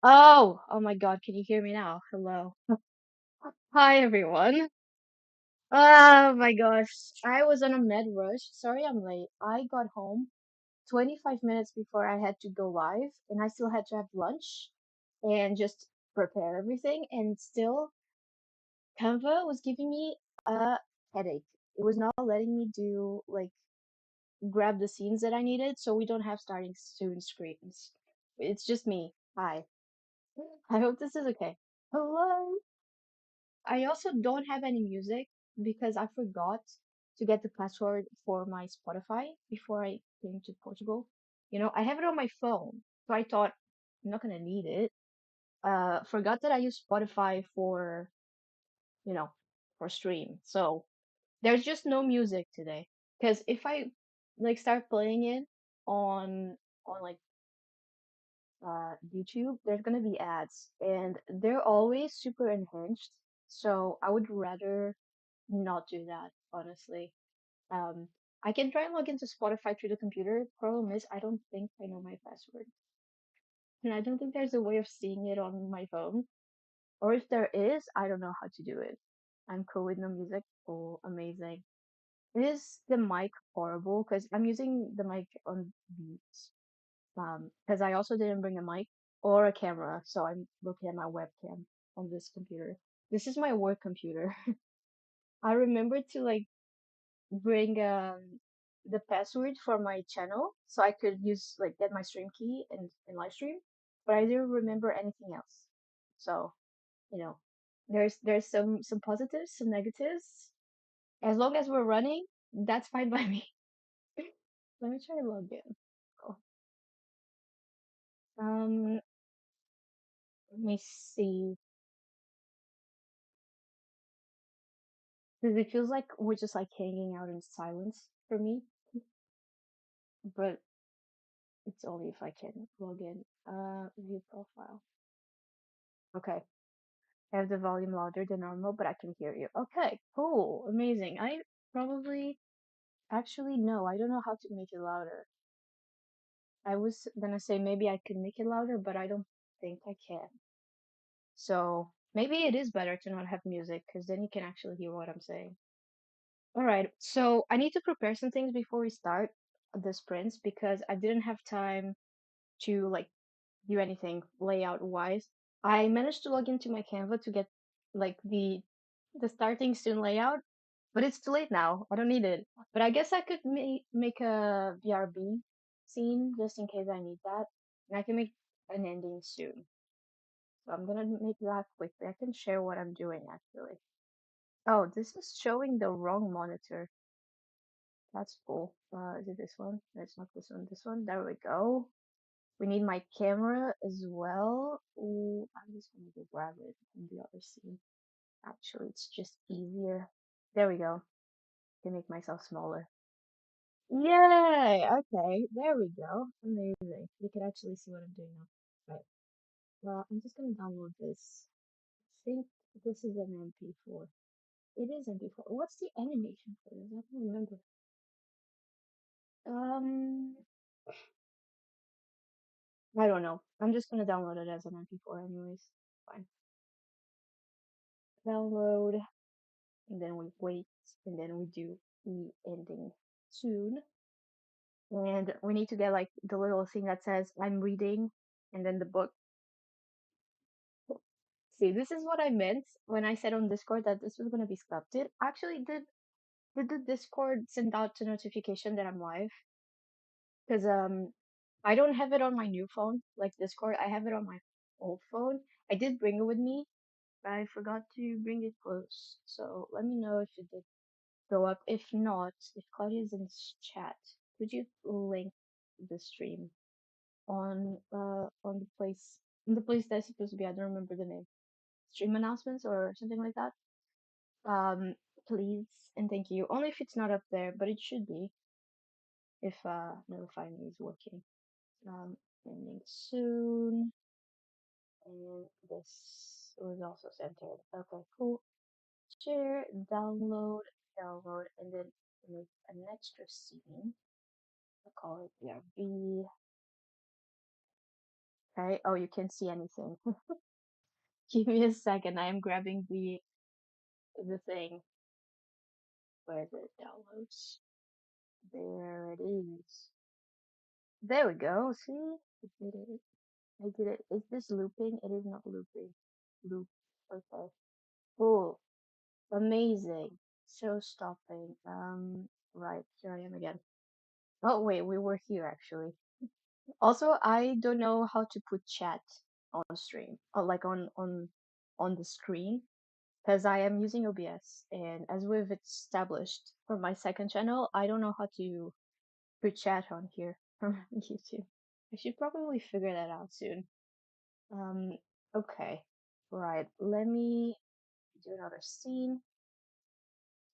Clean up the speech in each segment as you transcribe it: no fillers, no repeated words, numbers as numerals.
Oh my God, can you hear me now? Hello. Hi everyone. Oh my gosh, I was on a med rush. Sorry I'm late. I got home 25 minutes before I had to go live, and I still had to have lunch and just prepare everything. And still, Canva was giving me a headache. It was not letting me do like grab the scenes that I needed, so we don't have starting soon screens. It's just me. Hi. I hope this is okay. Hello. I also don't have any music because I forgot to get the password for my Spotify before I came to Portugal. I have it on my phone, so I thought I'm not gonna need it. Forgot that I use Spotify you know, for stream. So there's just no music today. Because if I like start playing it on like YouTube, there's gonna be ads, and they're always super enhanced. So I would rather not do that, honestly. Um, I can try and log into Spotify through the computer. Problem is, I don't think I know my password, and I don't think there's a way of seeing it on my phone. Or if there is, I don't know how to do it. I'm cool with no music. Oh, amazing. Is the mic horrible? Because I'm using the mic on Beats. Because I also didn't bring a mic or a camera, so I'm looking at my webcam on this computer. This is my work computer. I remember to like bring the password for my channel so I could use like get my stream key and live stream, but I didn't remember anything else. So, you know, there's some positives, some negatives. As long as we're running, that's fine by me. Let me try to log in. Oh, Um, let me see. Because it feels like we're just like hanging out in silence for me, but it's only if I can log in. View profile. Okay. I have the volume louder than normal, but I can hear you. Okay, cool, amazing. I probably actually no, I don't know how to make it louder. I was gonna say maybe I could make it louder, but I don't think I can. So maybe it is better to not have music, because then you can actually hear what I'm saying. All right, so I need to prepare some things before we start the sprints because I didn't have time to like do anything layout wise. I managed to log into my Canva to get like the starting soon layout, but it's too late now. I don't need it. But I guess I could make a BRB scene just in case I need that, and I can make an ending soon. So I'm gonna make that quickly. I can share what I'm doing actually. Oh, this is showing the wrong monitor. That's cool. Is it this one? No, it's not this one. This one. There we go. We need my camera as well. Ooh, I'm just gonna go grab it from the other scene. Actually, it's just easier. There we go. Can make myself smaller. Yay! Okay, there we go. Amazing. You can actually see what I'm doing now. Right. Well, I'm just gonna download this. I think this is an MP4. It is MP4. What's the animation for this? I don't remember. Um, I don't know. I'm just gonna download it as an MP4 anyways. Fine. Download, and then we wait, and then we do the ending soon. And we need to get like the little thing that says I'm reading, and then the book. See, this is what I meant when I said on Discord that this was gonna be sculpted. Actually, did the Discord send out a notification that I'm live? Because I don't have it on my new phone, like Discord. I have it on my old phone. I did bring it with me, but I forgot to bring it close. So let me know if it did go up. If not, if Claudia's in chat, could you link the stream on the place that's supposed to be? I don't remember the name. Stream announcements or something like that. Um, please and thank you. Only if it's not up there, but it should be if Notify Me is working. Ending soon. And this was also centered. Okay, cool. Share, download, and then make an extra scene. I'll call it BRB. Okay. Oh, you can't see anything. Give me a second. I am grabbing the thing. Where is it? Downloads. There it is. There we go. See? I did it. I did it. Is this looping? It is not looping. Loop. Okay. Cool. Amazing. Show stopping. Right. Here I am again. Oh, wait. We were here actually. Also, I don't know how to put chat on stream or like on the screen because I am using OBS, and as we've established for my second channel, I don't know how to put chat on here from YouTube. I should probably figure that out soon. Um, okay. Right. Let me do another scene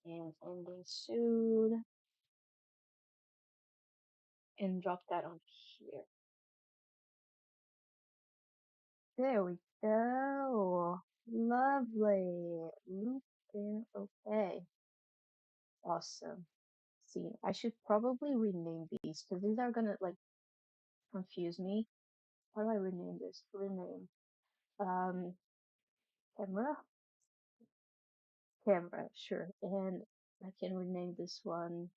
and ending soon and drop that on here. There we go. Lovely. Looping. Okay. Awesome. Scene. I should probably rename these because these are gonna like confuse me. How do I rename this? Rename. Um, camera. Camera. Sure. And I can rename this one.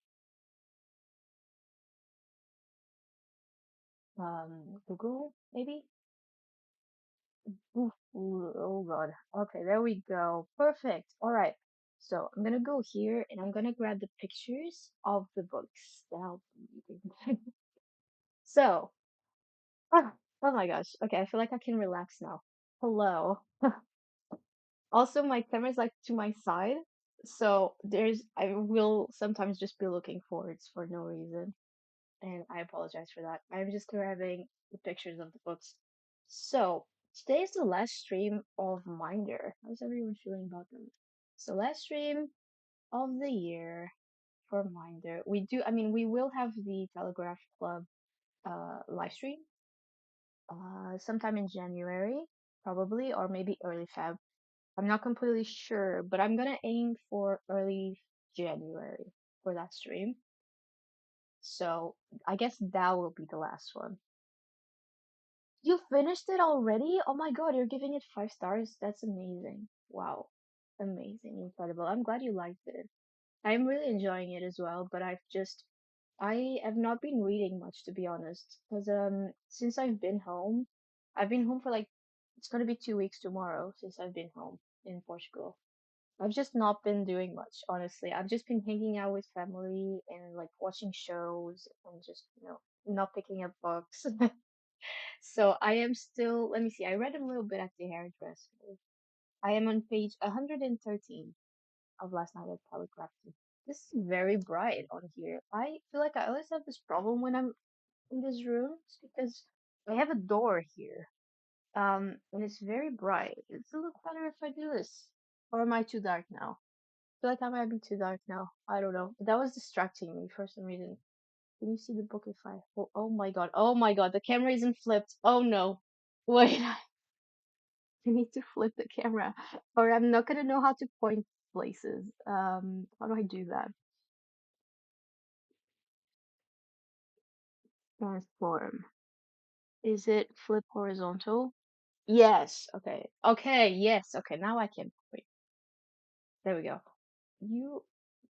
Google maybe. Oof, ooh, oh God. Okay, there we go. Perfect. All right. So I'm gonna go here and I'm gonna grab the pictures of the books that I'll be reading. So, ah, oh my gosh. Okay, I feel like I can relax now. Hello. Also, my camera is like to my side, so I will sometimes just be looking forwards for no reason, and I apologize for that. I'm just grabbing the pictures of the books. So today is the last stream of Minder. How's everyone feeling about that? So last stream of the year for Minder. We will have the Telegraph Club live stream sometime in January, probably, or maybe early Feb. I'm not completely sure, but I'm gonna aim for early January for that stream. So I guess that will be the last one. You finished it already? Oh my God, you're giving it 5 stars? That's amazing. Wow. Amazing, incredible. I'm glad you liked it. I'm really enjoying it as well, but I have not been reading much to be honest, because since I've been home for like it's gonna be 2 weeks tomorrow since I've been home in Portugal. I've just not been doing much, honestly. I've just been hanging out with family and like watching shows and just, not picking up books. So I am still, let me see, I read a little bit at the hairdresser. I am on page 113 of Last Night at Calligraphy. This is very bright on here. I feel like I always have this problem when I'm in this room. It's because I have a door here. And it's very bright. It's a little better if I do this. Or am I too dark now? I feel like I might be too dark now. I don't know. That was distracting me for some reason. Can you see the book if I hold? Oh my god. Oh my god. The camera isn't flipped. Oh no. Wait. I need to flip the camera, or I'm not gonna know how to point places. How do I do that? Transform. Is it flip horizontal? Yes. Okay. Okay. Yes. Okay. Now I can. Wait. There we go. You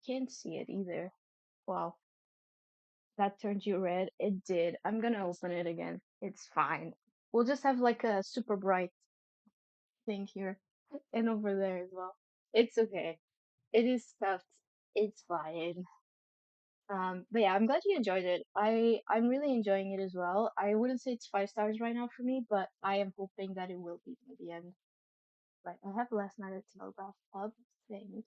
can't see it either. Wow. That turned you red. It did. I'm gonna open it again. It's fine. We'll just have like a super bright thing here and over there as well. It's okay. It is stuffed. It's fine. But yeah, I'm glad you enjoyed it. I'm really enjoying it as well. I wouldn't say it's 5 stars right now for me, but I am hoping that it will be by the end. Right, I have last night at Telegraph Club thing.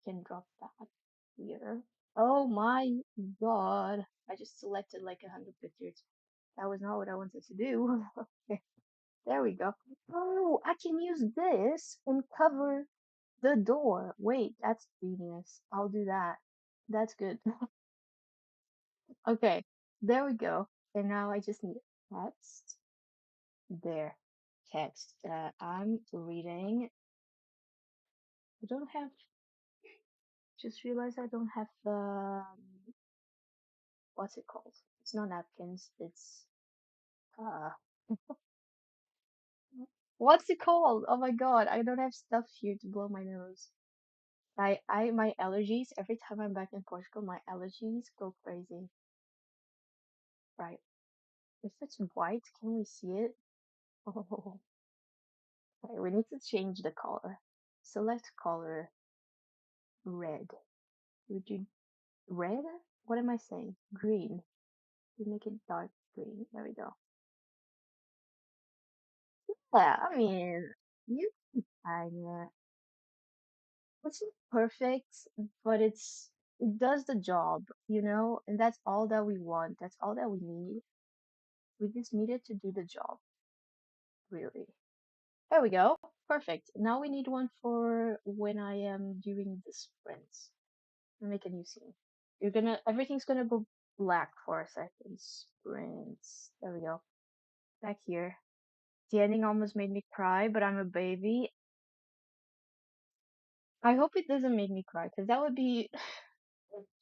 Can drop that here. Oh my god! I just selected like 100 pictures. That was not what I wanted to do. Okay, there we go. Oh, I can use this and cover the door. Wait, that's genius. I'll do that. That's good. Okay, there we go. And now I just need text. There, text. I'm reading. I don't have, just realized I don't have, what's it called? It's not napkins, it's, uh, What's it called? Oh my God, I don't have stuff here to blow my nose. My allergies, every time I'm back in Portugal, my allergies go crazy. Right. If it's white, can we see it? Oh, okay, we need to change the color. Select color red. Would you red? What am I saying? Green. We make it dark green. There we go. Yeah, I mean, you kind of it's not perfect, but it does the job, and that's all that we want. That's all that we need. We just need it to do the job, really. There we go. Perfect. Now we need one for when I am doing the sprints. Make a new scene. Everything's gonna go black for a second. Sprints. There we go. Back here. The ending almost made me cry, but I'm a baby. I hope it doesn't make me cry, because that would be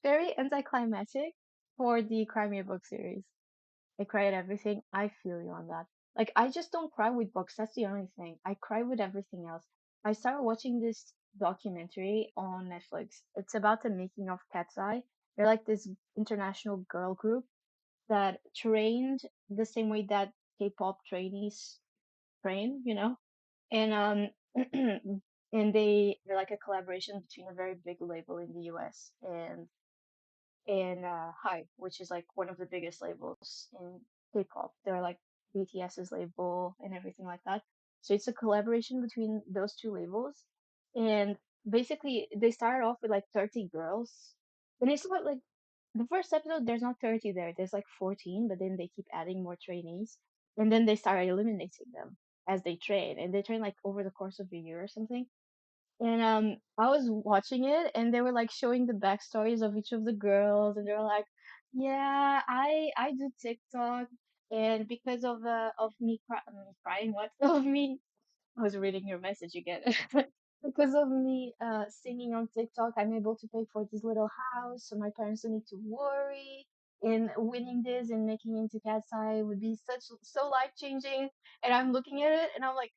very anticlimactic for the Cry Me a Book series. I cry at everything. I feel you on that. Like, I just don't cry with books. That's the only thing. I cry with everything else. I started watching this documentary on Netflix. It's about the making of Cat's Eye. They're like this international girl group that trained the same way that K-pop trainees train, And they're like a collaboration between a very big label in the US and Hype, which is like one of the biggest labels in K-pop. They're like BTS's label and everything like that. So it's a collaboration between those two labels. And basically they started off with like 30 girls. And it's not like the first episode there's not 30 there. There's like 14, but then they keep adding more trainees. And then they start eliminating them as they train. And they train like over the course of a year or something. And I was watching it, and they were like showing the backstories of each of the girls, and they were like, "Yeah, I do TikTok, and because of me crying, what of me, I was reading your message again. Because of me singing on TikTok, I'm able to pay for this little house, so my parents don't need to worry. And winning this and making it into Cat's Eye would be so life changing." And I'm looking at it, and I'm like.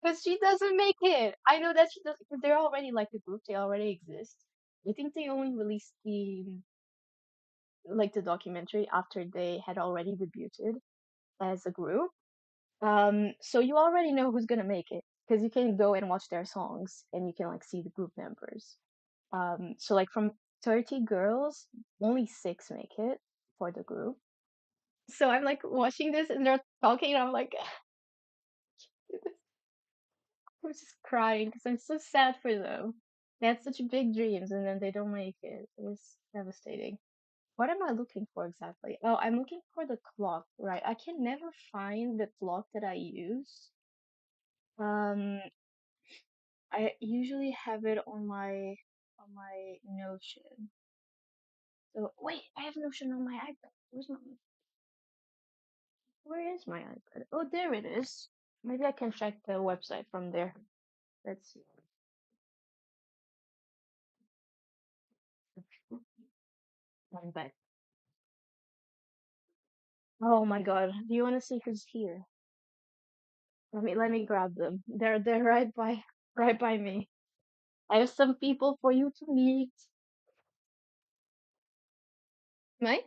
Because she doesn't make it. I know that she doesn't, because they're already like a group, they already exist. I think they only released the documentary after they had already debuted as a group. So you already know who's gonna make it, because you can go and watch their songs and you can like see the group members. So like from 30 girls, only six make it for the group. So I'm like watching this and they're talking and I'm like, I'm just crying because I'm so sad for them. They had such big dreams and then they don't make it. It was devastating. What am I looking for exactly? Oh, I'm looking for the clock, right? I can never find the clock that I use. Um, I usually have it on my Notion. So wait, I have Notion on my iPad. Where is my iPad? Oh, there it is. Maybe I can check the website from there. Let's see. I'm back. Oh my God. Do you want to see who's here? Let me grab them. They're right by me. I have some people for you to meet. Mãe,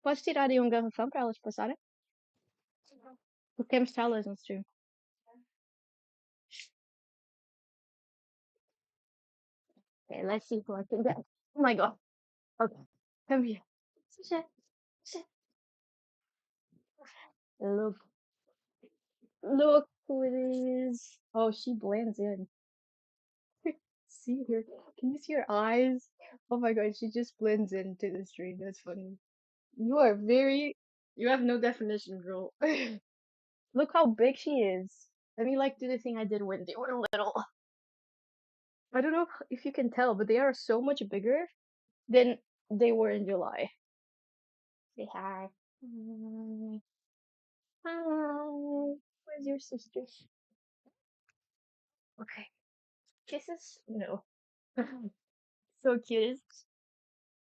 pode tirar aí um garrafão para elas passarem? Porque quero mostrar-las no stream. Okay, let's see who I can get. Oh my God. Okay, come here. Sit, sit. Look, look who it is. Oh, she blends in. See her. Can you see her eyes? Oh my God, she just blends into the stream. That's funny. You are very. You have no definition, girl. Look how big she is. Let me like do the thing I did when they were little. I don't know if you can tell, but they are so much bigger than they were in July. Say hi. Hi. Hi. Where's your sister? Okay. Kisses? No. So cute.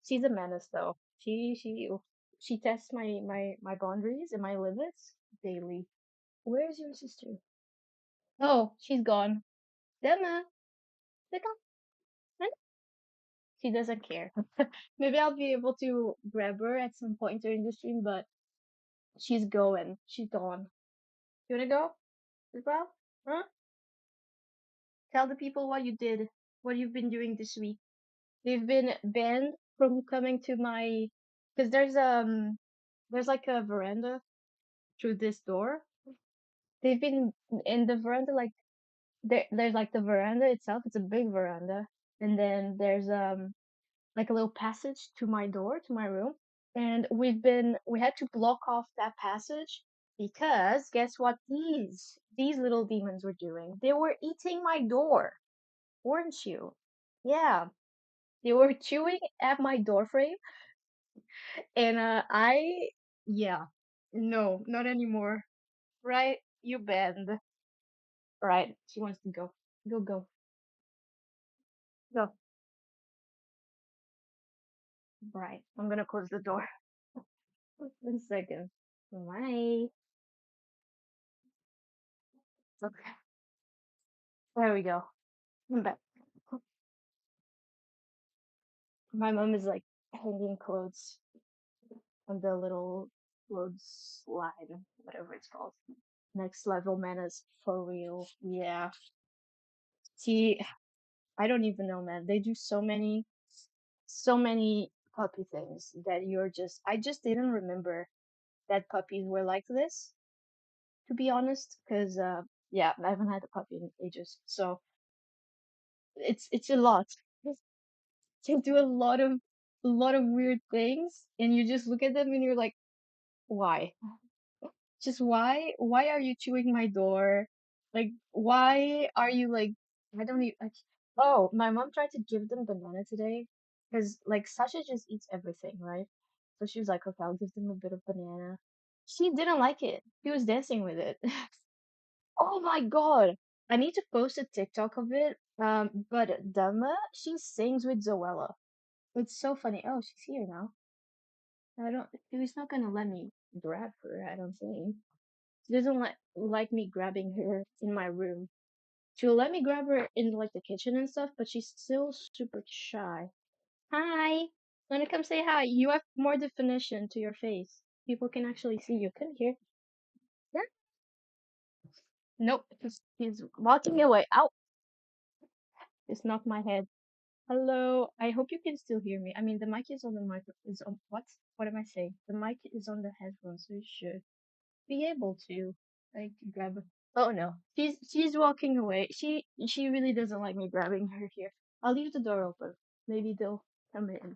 She's a menace though. She tests my boundaries and my limits daily. Where's your sister? Oh, she's gone. Dema, look up. She doesn't care. Maybe I'll be able to grab her at some point during the stream, but she's going. She's gone. You wanna go as well? Huh? Tell the people what you did, what you've been doing this week. They've been banned from coming to my, because there's like a veranda through this door. They've been in the veranda, like there's like the veranda itself. It's a big veranda, and then there's like a little passage to my door, to my room. And we had to block off that passage because guess what these little demons were doing? They were eating my door, weren't you? Yeah, they were chewing at my door frame, and yeah, no, not anymore. Right? You banned. Right? She wants to go. Go, go, go. Right. I'm gonna close the door. 1 second. Bye. Okay. There we go. I'm back. My mom is like hanging clothes on the little clothes line, whatever it's called. Next level manners for real. Yeah. See, I don't even know, man. They do so many puppy things that I just didn't remember that puppies were like this, to be honest, because yeah, I haven't had a puppy in ages, so it's a lot. They do a lot of weird things, and you just look at them and you're like, why? Just why are you chewing my door? Like, why are you like, I don't even, like, oh, my mom tried to give them banana today because like Sasha just eats everything, right? So she was like, okay, I'll give them a bit of banana. She didn't like it. She was dancing with it. Oh my God. I need to post a TikTok of it. But Dama, she sings with Zoella. It's so funny. Oh, she's here now. I don't, she's not gonna let me grab her, I don't think. She doesn't like me grabbing her in my room. She'll let me grab her in like the kitchen and stuff, but she's still super shy. Hi. Wanna come say hi? You have more definition to your face. People can actually see you. Come here. Yeah. Nope. He's walking away. Ow. Just knocked my head. Hello. I hope you can still hear me. I mean, the mic is on the microphone. Is on what? What am I saying? The mic is on the headphones, so you should be able to like grab. Oh no, she's walking away. She really doesn't like me grabbing her here. I'll leave the door open. Maybe they'll come in.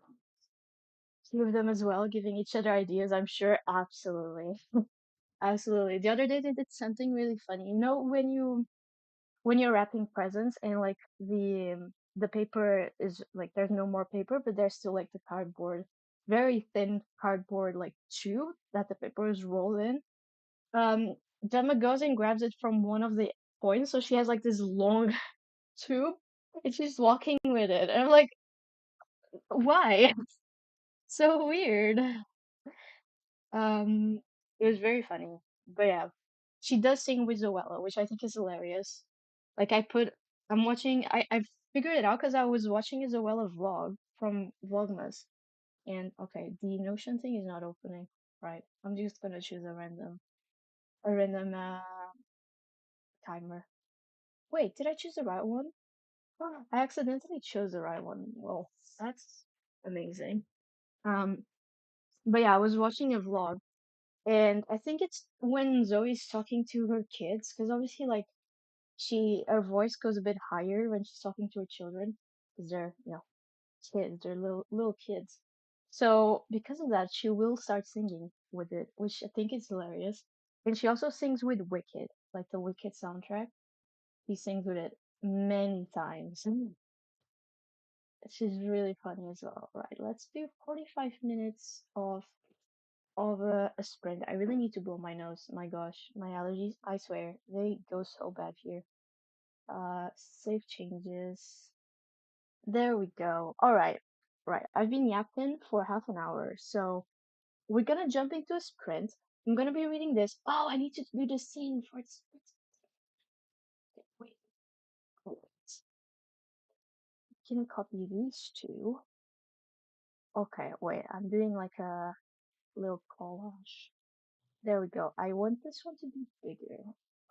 Two of them as well, giving each other ideas. I'm sure. Absolutely, absolutely. The other day they did something really funny. You know when you're wrapping presents and like the paper is like there's no more paper, but there's still like the cardboard, very thin cardboard like tube that the paper is rolled in. um Gemma goes and grabs it from one of the points, so she has like this long tube and she's walking with it. And I'm like, why? So weird. Um, it was very funny. But yeah, she does sing with Zoella, which I think is hilarious. Like I'm watching, I figured it out because I was watching a Zoella vlog from Vlogmas. And okay, the Notion thing is not opening. Right. I'm just gonna choose a random timer. Wait, did I choose the right one? Oh, I accidentally chose the right one. Well, that's amazing. Um, but yeah, I was watching a vlog, and I think it's when Zoe's talking to her kids, because obviously, like, her voice goes a bit higher when she's talking to her children, because they're, kids, they're little kids. So because of that, she will start singing with it, which I think is hilarious. And she also sings with Wicked, like the Wicked soundtrack. He sings with it many times. She's really funny as well. Right, let's do 45 minutes of a sprint. I really need to blow my nose. My gosh, my allergies, I swear, they go so bad here. Save changes. There we go. All right. Right. I've been yapping for half an hour, so we're gonna jump into a sprint I'm gonna be reading this. Oh, I need to do the scene for its. Wait, wait. Can copy these two? Okay, wait. I'm doing like a little collage. There we go. I want this one to be bigger.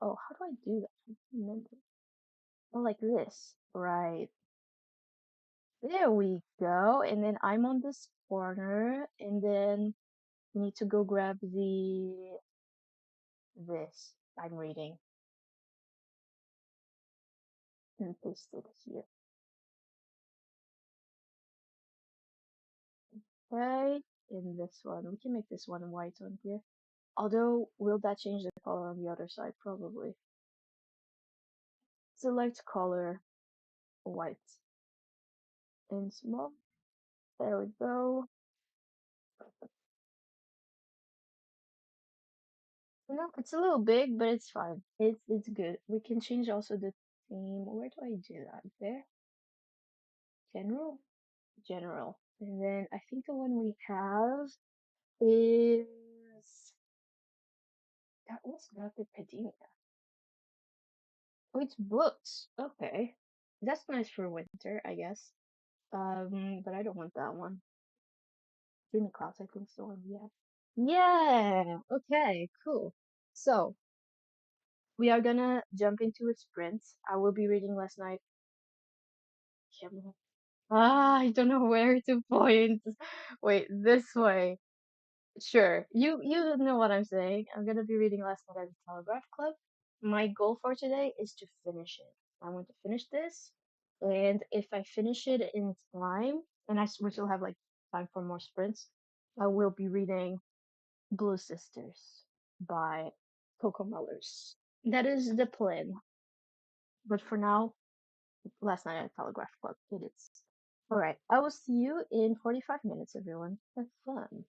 Oh, how do I do that? I don't remember. Oh, like this. Right. There we go. And then I'm on this corner, and then you need to go grab this I'm reading and paste it here. Okay. In this one, we can make this one white on here. Although, will that change the color on the other side? Probably. Select color white and small. There we go. No, it's a little big, but it's fine. It's good. We can change also the theme. Where do I do that? There? General? General. And then I think the one we have is that was not the Padina. Oh, it's books. Okay. That's nice for winter, I guess. But I don't want that one. Dreamy Clouds, I think so. Yeah. Yeah. Okay, cool. So we are gonna jump into a sprint. I will be reading last night. I don't know where to point. Wait, this way. Sure. You know what I'm saying. I'm gonna be reading last night at the Telegraph Club. My goal for today is to finish it. I want to finish this, and if I finish it in time, and we still have like time for more sprints, I will be reading Blue Sisters by Coco Mellers. That is the plan. But for now, last night at Telegraph Club, it is. All right. I will see you in 45 minutes, everyone. Have fun.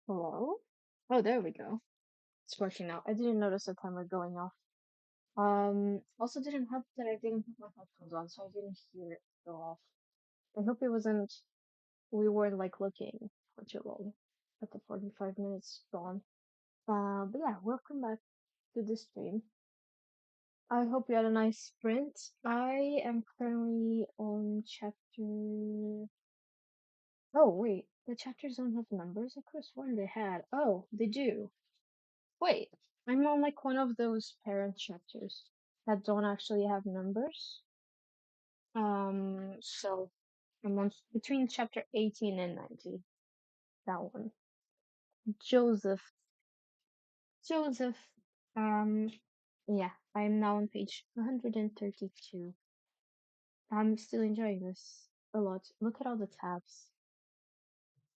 Hello? Oh, there we go. It's working now. I didn't notice the timer going off. Also didn't help that I didn't put my headphones on, so I didn't hear it go off. I hope it wasn't, we weren't like looking for too long at the 45 minutes gone. But yeah, welcome back to the stream. I hope you had a nice sprint. I am currently on chapter. Oh, wait, the chapters don't have numbers? I could have sworn they had. Oh, they do. Wait, I'm on like one of those parent chapters that don't actually have numbers. So I'm on between chapter 18 and 19. That one. Joseph. Joseph. Um, yeah, I'm now on page 132. I'm still enjoying this a lot. Look at all the tabs.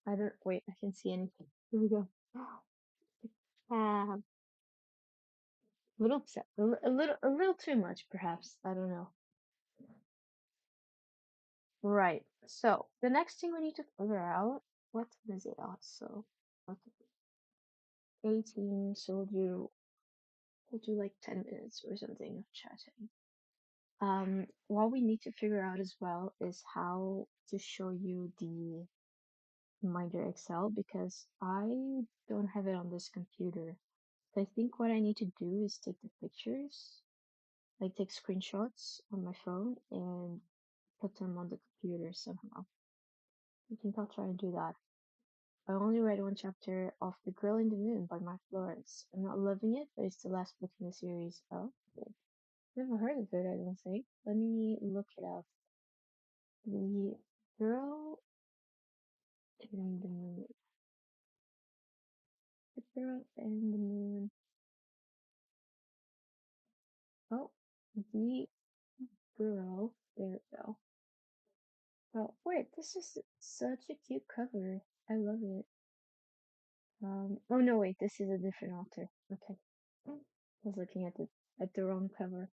I don't, wait, I can see anything. Here we go. Tab. A little upset. A little too much, perhaps. I don't know. Right. So the next thing we need to figure out, what is it also? Okay, 18, so we'll do like 10 minutes or something of chatting. What we need to figure out as well is how to show you the Minder Excel because I don't have it on this computer. So I think what I need to do is take the pictures, like take screenshots on my phone and put them on the computer somehow. I think I'll try and do that. I only read one chapter of The Girl in the Moon by Mark Lawrence. I'm not loving it, but it's the last book in the series. Oh, okay. Never heard of it, I don't think. Let me look it up. The Girl in the Moon. The Girl in the Moon. Oh, the Girl. There we go. Oh, wait, this is such a cute cover. I love it. Oh no, wait, this is a different author. Okay. I was looking at the wrong cover.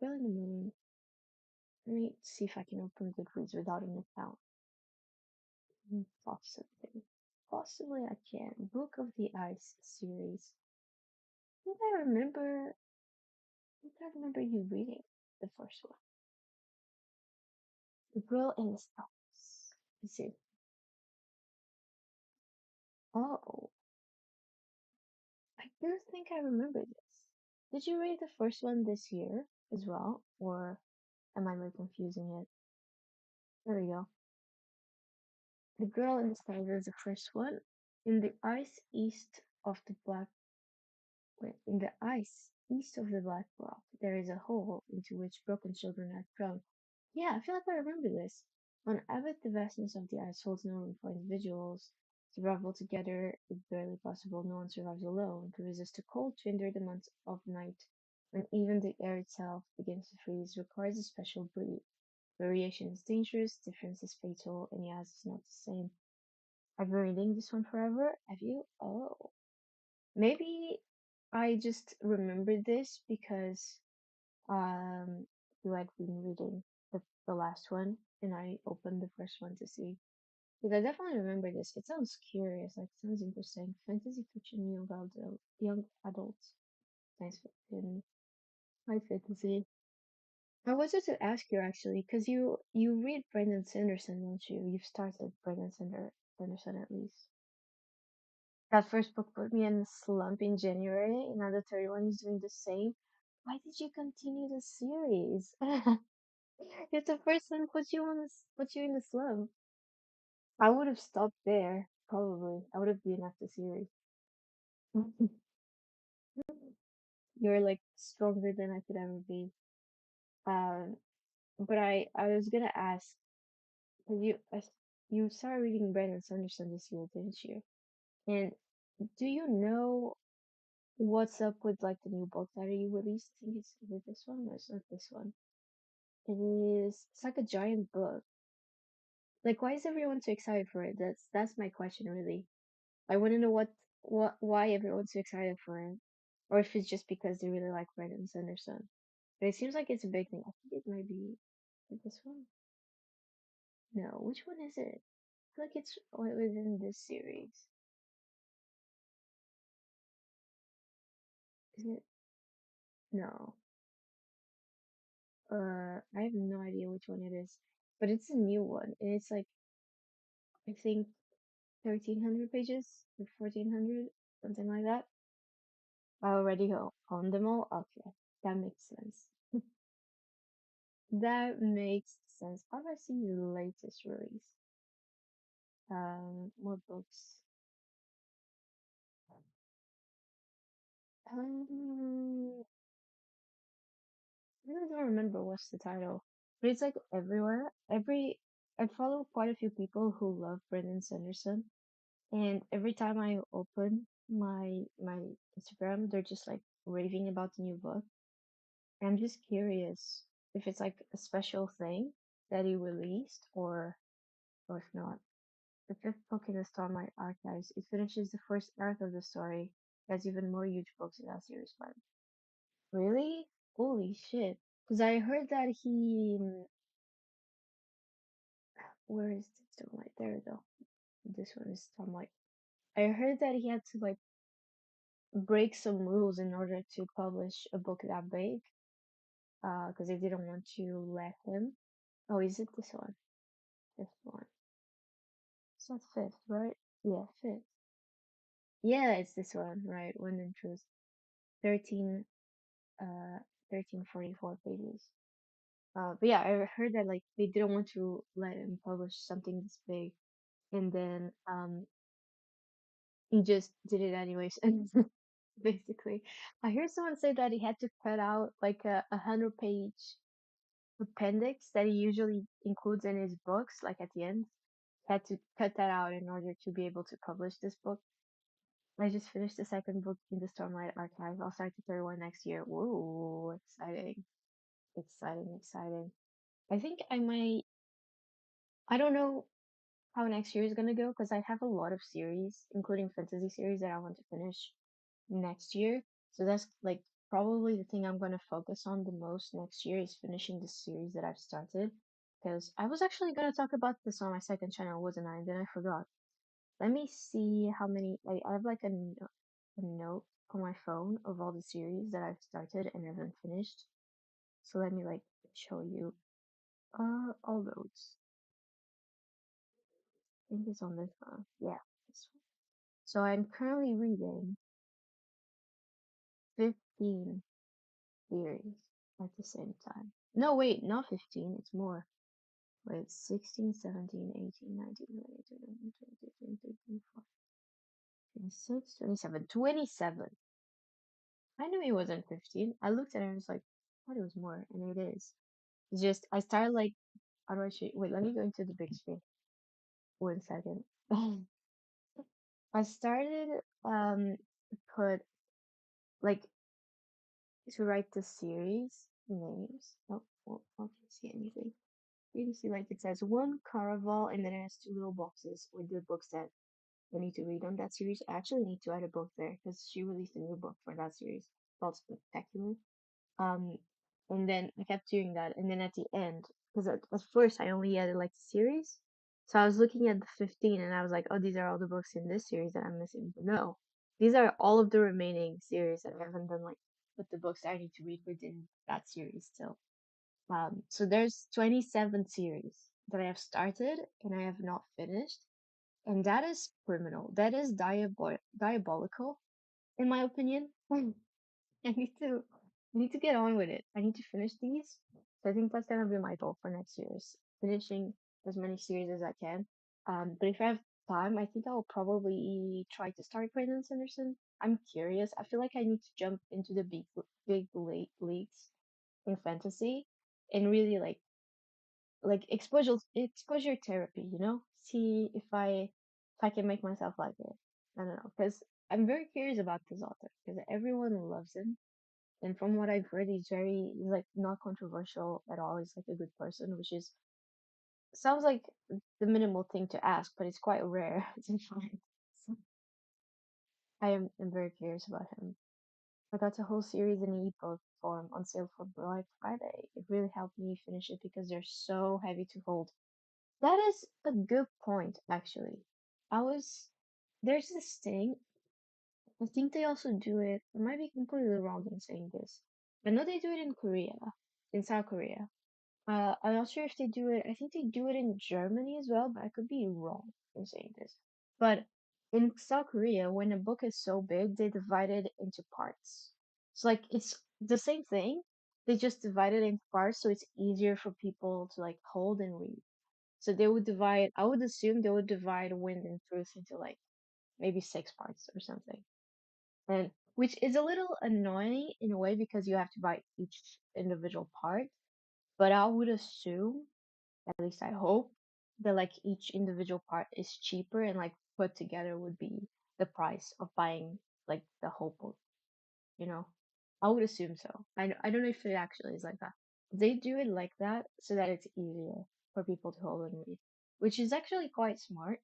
Girl in the Moon. Let me see if I can open Goodreads without an account. Possibly. Possibly I can. Book of the Ice series. I think I remember you reading the first one. The Girl in the Stars. Is it? Oh, I do think I remember this. Did you read the first one this year as well? Or am I like confusing it? There we go. The Girl in the Stars is the first one. In the ice east of the Black In the ice east of the Black Rock, there is a hole into which broken children are thrown. Yeah, I feel like I remember this. On Abbott, the vastness of the ice holds no room for individuals. Survival together is barely possible. No one survives alone. To resist the cold, to endure the months of night, when even the air itself begins to freeze, requires a special breed. Variation is dangerous, difference is fatal, and Yaz is not the same. I've been reading this one forever. Have you? Oh. Maybe I just remembered this because you had been reading the last one and I opened the first one to see. Because I definitely remember this. It sounds curious, like it sounds interesting. Fantasy fiction, young adults, science fiction, high fantasy. I wanted to ask you actually, because you read Brandon Sanderson, don't you? You've started Sanderson at least. That first book put me in a slump in January, and now the third one is doing the same. Why did you continue the series? If the first one put you in a slump, I would have stopped there. Probably, I would have been off the series. You're like stronger than I could ever be. Um, but I was gonna ask, 'cause you started reading Brandon Sanderson this year, didn't you? And do you know what's up with like the new book that he released? I think it's with this one or it's not this one. It's like a giant book. Like why is everyone so excited for it? That's my question really. I want to know why everyone's so excited for it. Or if it's just because they really like Brandon Sanderson. But it seems like it's a big thing. I think it might be like this one. No, which one is it? I feel like it's within this series. Is it? No. I have no idea which one it is, but it's a new one, and it's like I think 1300 pages or 1400, something like that. I already own them all. Okay, that makes sense. That makes sense. How do I see the latest release? More books. Um, I really don't remember what's the title, but it's like everywhere. I follow quite a few people who love Brandon Sanderson, and every time I open my Instagram, they're just like raving about the new book. And I'm just curious if it's like a special thing that he released or if not. The fifth book in the Starlight Archives. It finishes the first arc of the story. There's even more huge books in that series, but really? Holy shit. Because I heard that where is the Starlight? There we go. This one is Starlight. I heard that he had to like break some rules in order to publish a book that big, because they didn't want to let him. Oh, is it this one? Fifth one. It's not fifth, right? Yeah, fifth. Yeah, it's this one, right? Wind and Truth. 13, uh, 1344 pages. But yeah, I heard that like they didn't want to let him publish something this big, and then he just did it anyways. And basically, I heard someone say that he had to cut out like a 100-page appendix that he usually includes in his books, like at the end. He had to cut that out in order to be able to publish this book. I just finished the second book in the Stormlight Archive. I'll start the third one next year. Whoa, exciting. Exciting, exciting. I think I might, I don't know how next year is gonna go because I have a lot of series, including fantasy series that I want to finish next year. So that's like probably the thing I'm gonna focus on the most next year is finishing the series that I've started. Because I was actually gonna talk about this on my second channel, wasn't I? And then I forgot. Let me see how many. I have like a note on my phone of all the series that I've started and haven't finished. So let me like show you. All those. I think it's on this one. Yeah, this one. So I'm currently reading 15 series at the same time. No, wait, not 15. It's more. Wait, 16, 17, 18, 19, 20, 21, 22, 23, 24, 26, 27, 27. I knew it wasn't 15. I looked at it and was like, I thought it was more, and it is. It's just, I started like, how do I show you? Wait, let me go into the big screen. 1 second. I started, put, like, to write the series names. Oh, well, I can't see anything. You can see, like, it says one Caraval, and then it has two little boxes with the books that I need to read on that series. I actually need to add a book there because she released a new book for that series called Spectacular. Um, and then I kept doing that, and then at the end, because at first I only added like the series, so I was looking at the 15, and I was like, oh, these are all the books in this series that I'm missing. But no, these are all of the remaining series that I haven't done, like with the books that I need to read within that series still. So there's 27 series that I have started and I have not finished, and that is criminal. That is diabolical, in my opinion. I need to get on with it. I need to finish these. So I think that's gonna be my goal for next year is finishing as many series as I can. But if I have time, I think I'll probably try to start Brandon Sanderson. I'm curious. I feel like I need to jump into the big leagues in fantasy and really like exposure therapy, you know? See if I can make myself like it. I don't know, because I'm very curious about this author because everyone loves him, and from what I've heard, he's like not controversial at all. He's like a good person, which is sounds like the minimal thing to ask, but it's quite rare to find. So am very curious about him. I got a whole series in ebook form on sale for Black Friday. It really helped me finish it because they're so heavy to hold. That is a good point, actually. I was there's this thing. I think they also do it. I might be completely wrong in saying this. I know they do it in Korea, in South Korea. I'm not sure if they do it. I think they do it in Germany as well, but I could be wrong in saying this. But in South Korea, when a book is so big, they divide it into parts. So like it's the same thing. They just divide it into parts so it's easier for people to like hold and read. So they would divide, I would assume they would divide Wind and Truth into like maybe six parts or something. And which is a little annoying in a way because you have to buy each individual part. But I would assume, at least I hope, that like each individual part is cheaper and like put together would be the price of buying like the whole book, you know? I would assume so. I don't know if it actually is like that. They do it like that so that it's easier for people to hold and read, which is actually quite smart.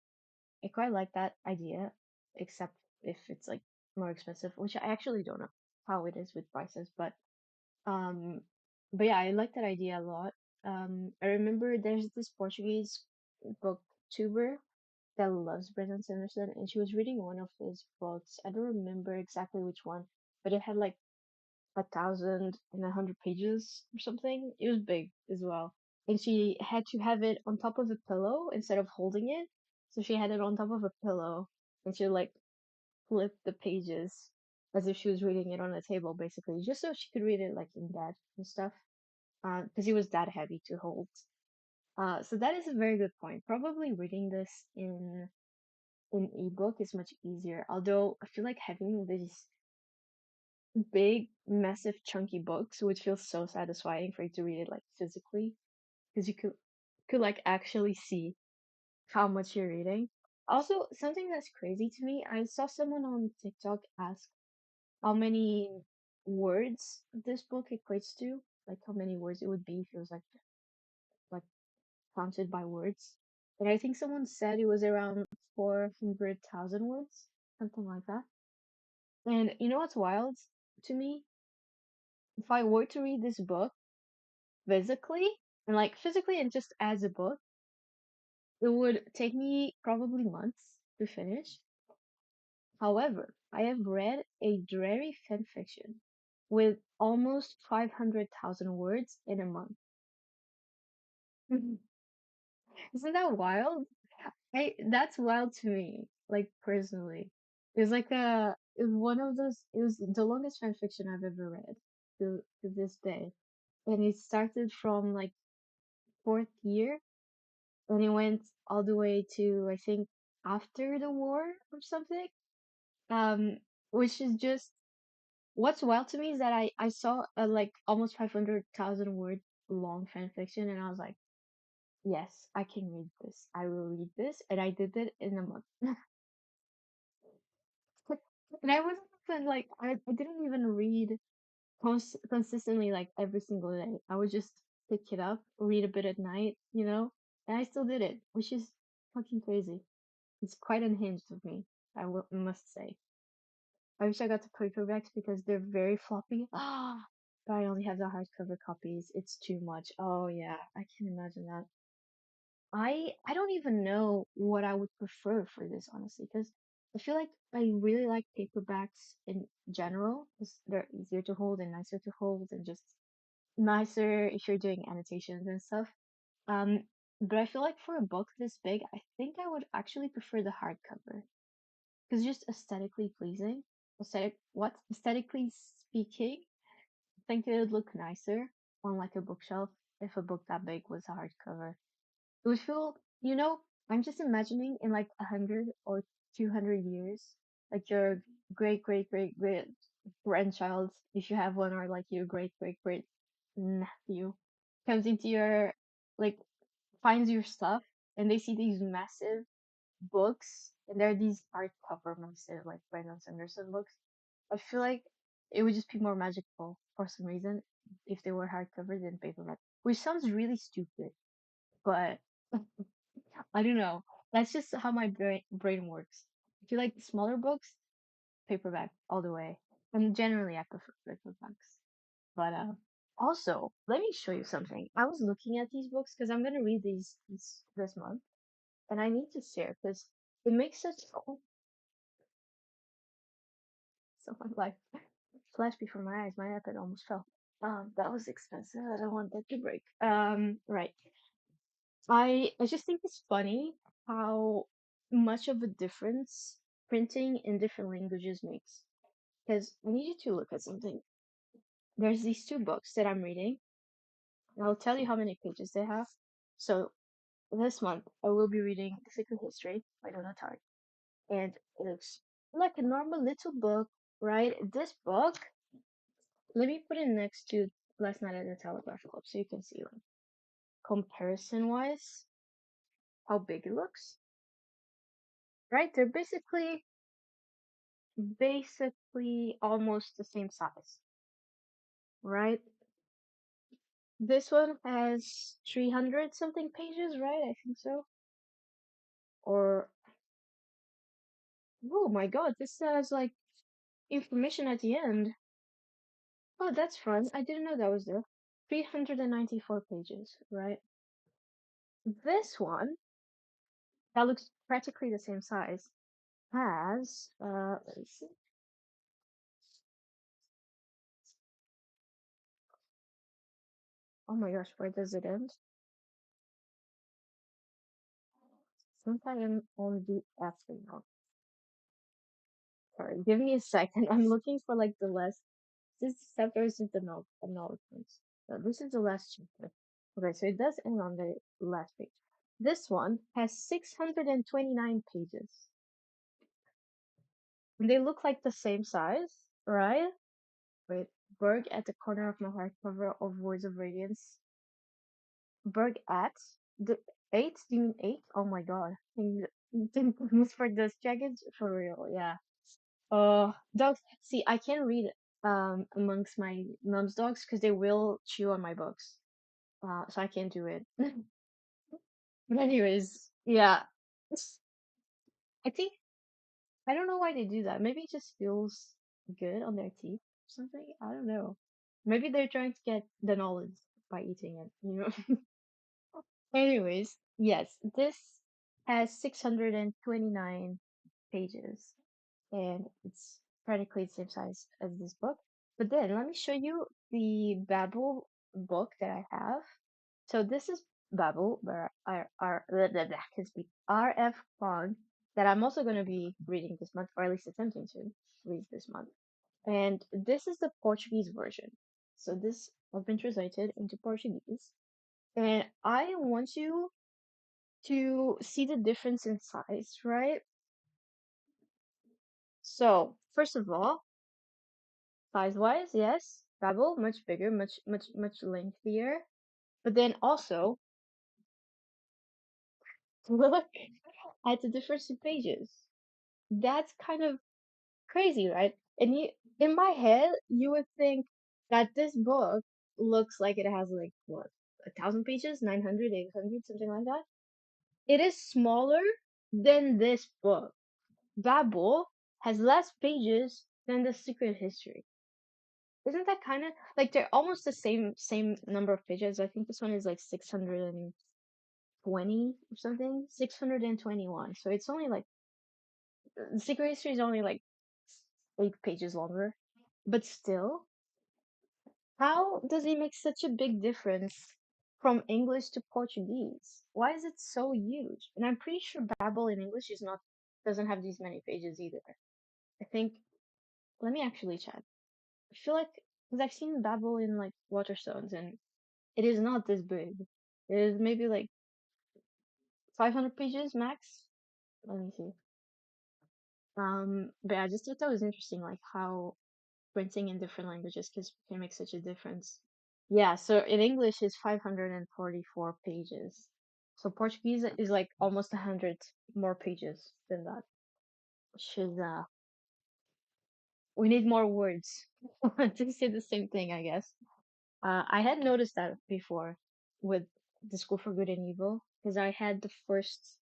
I quite like that idea, except if it's like more expensive, which I actually don't know how it is with prices, um, but yeah, I like that idea a lot. I remember there's this Portuguese booktuber that loves Brandon Sanderson, and she was reading one of his books. I don't remember exactly which one, but it had like 1,100 pages or something. It was big as well, and she had to have it on top of a pillow instead of holding it. So she had it on top of a pillow, and she like flip the pages as if she was reading it on a table, basically, just so she could read it like in bed and stuff. Because it was that heavy to hold. So that is a very good point. Probably reading this in ebook is much easier. Although I feel like having these big, massive, chunky books would feel so satisfying for you to read it like physically, because you could like actually see how much you're reading. Also, something that's crazy to me, I saw someone on TikTok ask how many words this book equates to, like how many words it would be if it was like counted by words. And I think someone said it was around 400,000 words, something like that. And you know what's wild to me? If I were to read this book physically, and like physically and just as a book, it would take me probably months to finish. However, I have read a dreary fan fiction with almost 500,000 words in a month. Isn't that wild? That's wild to me, like personally. It was one of those, it was the longest fan fiction I've ever read to this day. And it started from like fourth year and it went all the way to, I think, after the war or something. Um, which is just, what's wild to me is that I saw a like almost 500,000 word long fan fiction and I was like, yes, I can read this. I will read this. And I did it in a month. And I wasn't even like I didn't even read consistently like every single day. I would just pick it up, read a bit at night, and I still did it, which is fucking crazy. It's quite unhinged of me, must say. I wish I got the paperbacks because they're very floppy. Ah, but I only have the hardcover copies. It's too much. Oh yeah, I can imagine that. I don't even know what I would prefer for this, honestly, because I feel like I really like paperbacks in general because they're easier to hold and nicer to hold and just nicer if you're doing annotations and stuff. Um, but I feel like for a book this big, I think I would actually prefer the hardcover because just aesthetically pleasing. Aesthetically speaking, I think it would look nicer on like a bookshelf if a book that big was a hardcover. It would feel, I'm just imagining in like 100 or 200 years, like your great, great, great, great grandchild, if you have one, or like your great, great, great nephew, comes into like, finds your stuff, and they see these massive books, and there are these hardcover massive, like Brandon Sanderson books. I feel like it would just be more magical for some reason if they were hardcover than paperback, which sounds really stupid, but I don't know. That's just how my brain works. If you like smaller books, paperback all the way. And generally, I prefer paperbacks. But also, let me show you something. I was looking at these books because I'm gonna read these this month, and I need to share because it makes such. So my life flashed before my eyes. My iPad almost fell. That was expensive. I don't want that to break. Right. I just think it's funny how much of a difference printing in different languages makes. Because I need you to look at something. There's these two books that I'm reading, and I'll tell you how many pages they have. So this month I will be reading The Secret History by Donna Tartt, and it looks like a normal little book, right? This book, let me put it next to Last Night at the Telegraph Club so you can see like comparison wise how big it looks, right? They're basically almost the same size, right? This one has 300 something pages, right? I think so. Or, oh my god, this has like information at the end. Oh, that's fun. I didn't know that was there. 394 pages, right? This one, that looks practically the same size, has, let me see. Oh my gosh, where does it end? Sometime on the afternoon. Sorry, give me a second. I'm looking for like the last. This chapter is the acknowledgements. So this is the last chapter. Okay, so it does end on the last page. This one has 629 pages. And they look like the same size, right? Wait, Berg at the corner of my hardcover of Words of Radiance. Berg at the eight? Do you mean eight? Oh my god. Things for this jacket? For real, yeah. Dogs. See, I can't read amongst my mom's dogs because they will chew on my books. So I can't do it. But anyways, yeah. I think I don't know why they do that. Maybe it just feels good on their teeth or something. I don't know. Maybe they're trying to get the knowledge by eating it, you know? Anyways, yes, this has 629 pages and it's practically the same size as this book. But then let me show you the Babel book that I have. So this is Babel, where can speak R.F. Kuang, that I'm also going to be reading this month, or at least attempting to read this month. And this is the Portuguese version. So this has been translated into Portuguese. And I want you to see the difference in size, right? So, first of all, size-wise, yes, Babel, much bigger, much lengthier. But then also, look at the difference in pages. That's kind of crazy, right? And in my head, you would think that this book looks like it has like what, 1,000 pages, 900, 800, something like that. It is smaller than this book. Babel has less pages than The Secret History. Isn't that kind of like they're almost the same number of pages? I think this one is like 620 or something, 621. So it's only like The Secret History is only like 8 pages longer. But still, how does it make such a big difference from English to Portuguese? Why is it so huge? And I'm pretty sure Babel in English is not doesn't have these many pages either. I think let me actually check. I feel like because I've seen Babel in like Waterstones and it is not this big. It is maybe like 500 pages max. Let me see. But I just thought that was interesting, like how printing in different languages can make such a difference. Yeah, so in English it's 544 pages. So Portuguese is like almost 100 more pages than that, which is we need more words to say the same thing, I guess. I had noticed that before with The School for Good and Evil because I had the first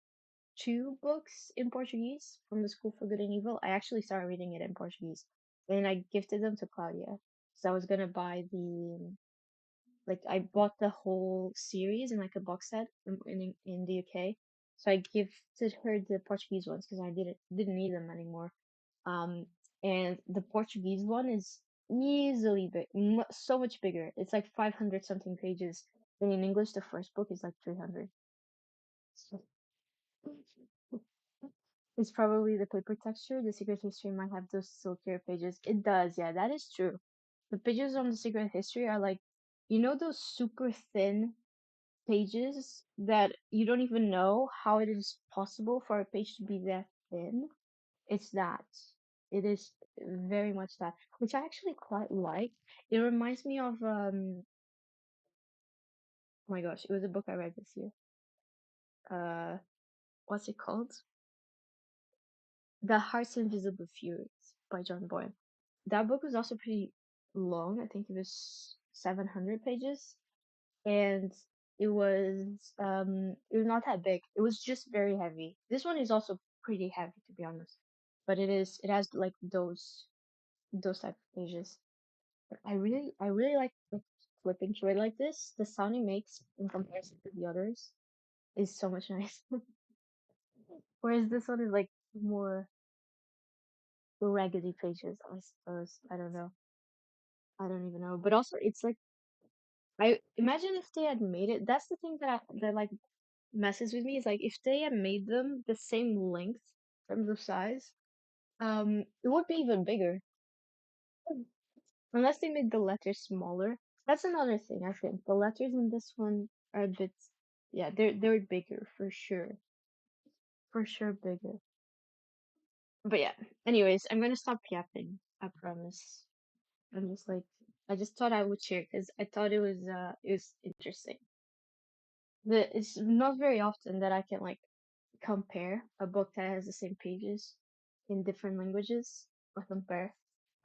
two books in Portuguese from The School for Good and Evil. I actually started reading it in Portuguese and I gifted them to Claudia. So I was gonna buy like I bought the whole series in like a box set in the UK. So I gifted her the Portuguese ones because I didn't need them anymore. Um, and the Portuguese one is easily big, so much bigger. It's like 500 something pages. And in English, the first book is like 300. So it's probably the paper texture. The Secret History might have those silkier pages. It does, yeah, that is true. The pages on the Secret History are like, those super thin pages that you don't even know how it is possible for a page to be that thin. It's that. It is very much that, which I actually quite like. It reminds me of oh my gosh, it was a book I read this year. Uh, what's it called? The Heart's Invisible Furies by John Boyle. That book was also pretty long. I think it was 700 pages, and it was not that big. It was just very heavy. This one is also pretty heavy, to be honest, but it has like those type of pages. I really like flipping through it like this. The sound it makes in comparison to the others is so much nice. Whereas this one is like more raggedy pages, I suppose. I don't know. I don't even know. But also, it's like I imagine if they had made it. That's the thing that like messes with me is like if they had made them the same length in terms of size, it would be even bigger. Unless they made the letters smaller. That's another thing, I think. The letters in this one are a bit, yeah, they're bigger for sure. For sure bigger. But yeah, anyways, I'm gonna stop yapping. I promise. I'm just like, I just thought I would share because I thought it was interesting. It's not very often that I can like compare a book that has the same pages in different languages or compare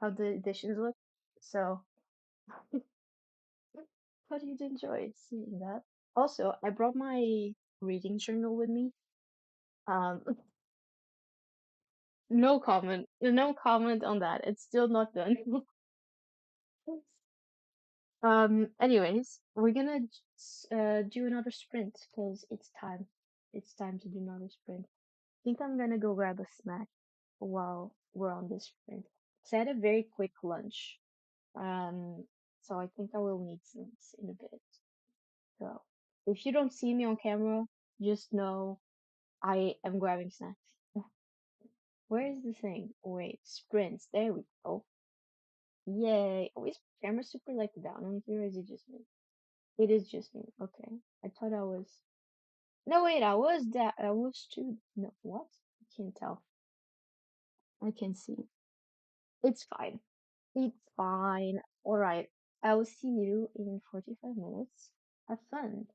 how the editions look. So how do you enjoy seeing that? Also, I brought my reading journal with me. Um, no comment. No comment on that. It's still not done. Anyways, we're gonna do another sprint because it's time. It's time to do another sprint. I think I'm gonna go grab a snack while we're on this sprint. So I had a very quick lunch. Um, so I think I will need snacks in a bit. So if you don't see me on camera, just know I am grabbing snacks. Where is the thing? Wait, sprints. There we go. Yay. Oh, is my camera super like down on here? Or is it just me? It is just me. Okay. I thought I was. No, wait, I was that. I was too. No, what? I can't tell. I can see. It's fine. It's fine. Alright. I will see you in 45 minutes. Have fun.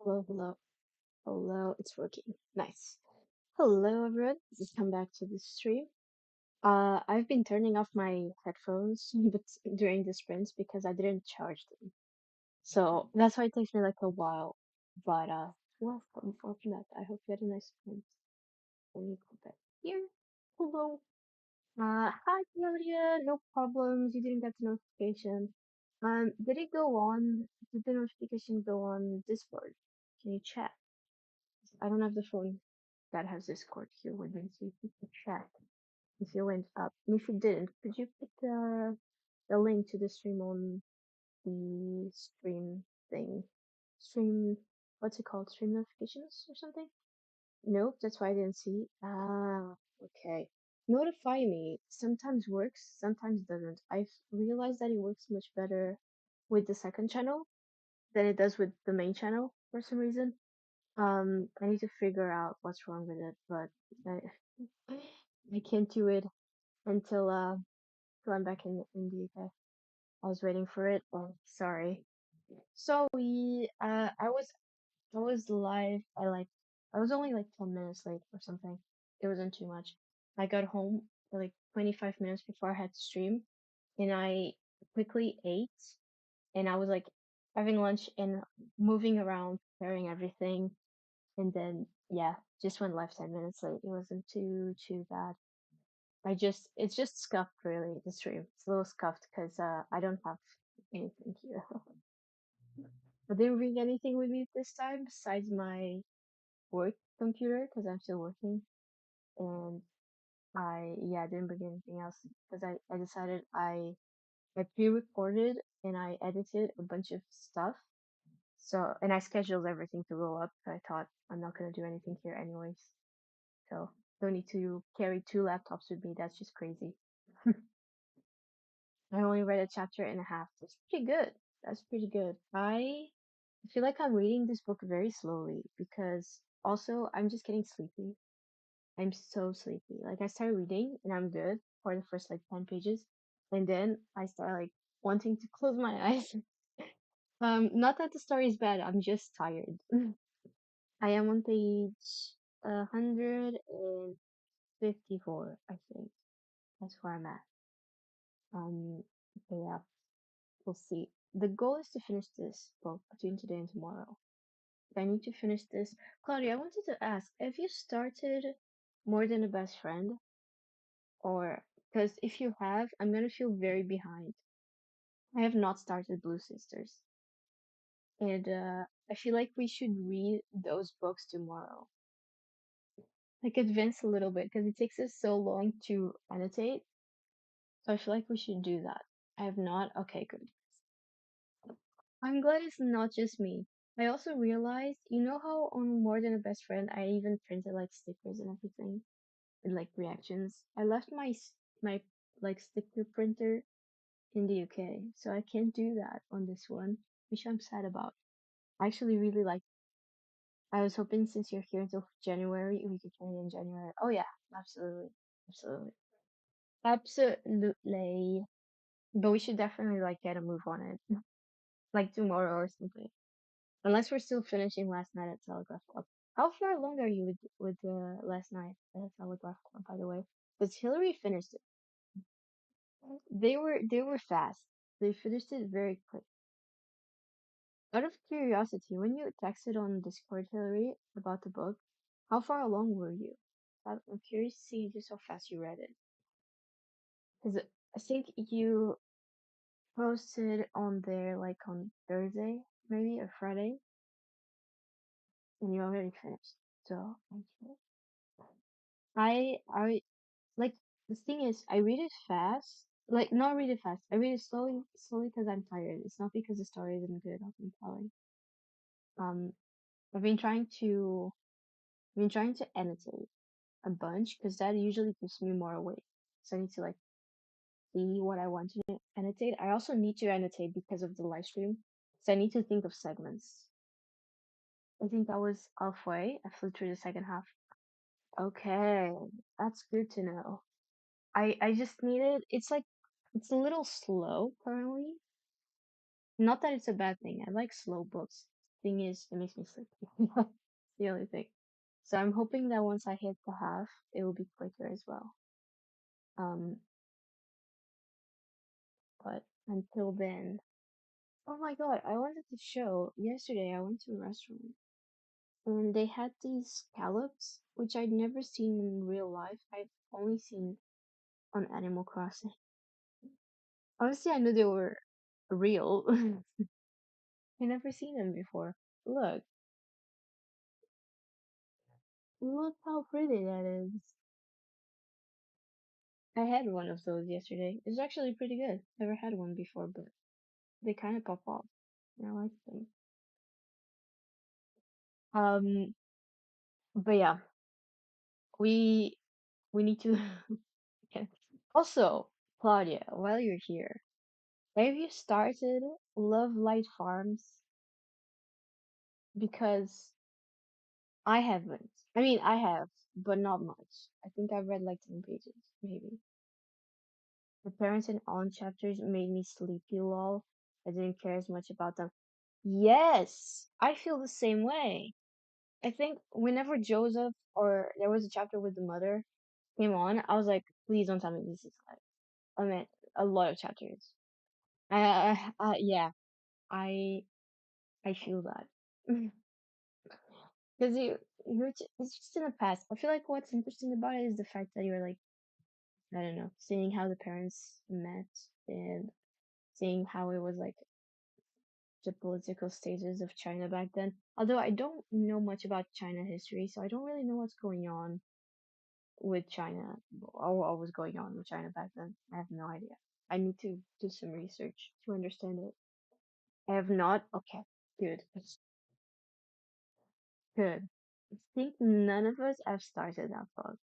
Hello, hello, hello. It's working. Nice. Hello, everyone. Just come back to the stream. I've been turning off my headphones but during the sprints because I didn't charge them. So that's why it takes me like a while. But welcome back. I hope you had a nice sprint. Let me go back here. Hello. Hi, Claudia. No problems. You didn't get the notification. Did it go on? Did the notification go on Discord? Can you check? I don't have the phone that has Discord here with me, so you can check if you went up. And if you didn't, could you put the link to the stream on the stream thing? Stream, what's it called? Stream notifications or something? Nope, that's why I didn't see. Ah, okay. Notify me sometimes works, sometimes doesn't. I've realized that it works much better with the second channel than it does with the main channel for some reason. I need to figure out what's wrong with it, but I, I can't do it until till I'm back in the UK. I was waiting for it. Oh, sorry. So I was live. I was only like 10 minutes late or something. It wasn't too much. I got home like 25 minutes before I had to stream, and I quickly ate, and I was like having lunch and moving around, preparing everything. And then, yeah, just went live 10 minutes late. It wasn't too bad. It's just scuffed really, the stream. It's a little scuffed because I don't have anything here. I didn't bring anything with me this time besides my work computer because I'm still working. And I didn't bring anything else because I decided I pre-recorded and I edited a bunch of stuff. So, and I scheduled everything to go up. So I thought I'm not gonna do anything here anyways. So don't need to carry two laptops with me. That's just crazy. I only read a chapter and a half. That's pretty good. That's pretty good. I feel like I'm reading this book very slowly because also I'm just getting sleepy. I'm so sleepy. Like I start reading and I'm good for the first like 10 pages, and then I start like wanting to close my eyes. Not that the story is bad. I'm just tired. I am on page 154, I think. That's where I'm at. Okay, yeah, we'll see. The goal is to finish this book between today and tomorrow. I need to finish this. Claudia, I wanted to ask, have you started More Than a Best Friend? Or, because if you have, I'm gonna feel very behind. I have not started Blue Sisters. And I feel like we should read those books tomorrow. Like advance a little bit, because it takes us so long to annotate. So I feel like we should do that. I have not. Okay, good. I'm glad it's not just me. I also realized, you know how on More Than a Best Friend, I even printed like stickers and everything and like reactions. I left my like sticker printer in the UK, so I can't do that on this one, which I'm sad about. I actually really like. I was hoping since you're here until January, we could try it in January. Oh yeah, absolutely, absolutely, absolutely. But we should definitely like get a move on it, like tomorrow or something. Unless we're still finishing last night at Telegraph Club. How far along are you with last night at Telegraph Club, by the way? Because Hillary finished it. They were fast. They finished it very quick. Out of curiosity, when you texted on Discord, Hillary, about the book, how far along were you? I'm curious to see just how fast you read it. Because I think you posted on there like on Thursday, maybe, or Friday, and you already finished. So, okay. I like the thing is I read it fast. Like not read it fast. I read it slowly because I'm tired. It's not because the story isn't good. I've been telling. Um, I've been trying to annotate a bunch because that usually gives me more weight. So I need to like see what I want to annotate. I also need to annotate because of the live stream. So I need to think of segments. I think I was halfway. I flew through the second half. Okay, that's good to know. I just needed. It's a little slow currently. Not that it's a bad thing. I like slow books. thing is, it makes me sleepy. That's the only thing. So I'm hoping that once I hit the half, it will be quicker as well. Um, but until then, oh my God, I wanted to show. Yesterday, I went to a restaurant and they had these scallops, which I'd never seen in real life. I've only seen on Animal Crossing. Obviously, I knew they were real. I never seen them before. Look, look how pretty that is. I had one of those yesterday. It's actually pretty good. Never had one before, but they kind of pop off. I like them. Um, but yeah, we we need to. Yeah. Also, Claudia, while you're here, have you started Love Light Farms? Because I haven't. I mean, I have, but not much. I think I've read like 10 pages, maybe. The parents and aunt chapters made me sleepy, lol. I didn't care as much about them. Yes, I feel the same way. I think whenever Joseph or there was a chapter with the mother came on, I was like, please don't tell me this is like, I mean, a lot of chapters. Yeah, I I feel that because it's just in the past. I feel like what's interesting about it is the fact that you're like, I don't know, seeing how the parents met and seeing how it was like the political stages of China back then. Although I don't know much about China history, so I don't really know what's going on with China or what was going on with China back then. I have no idea. I need to do some research to understand it. I have not. Okay, good, good. I think none of us have started that book.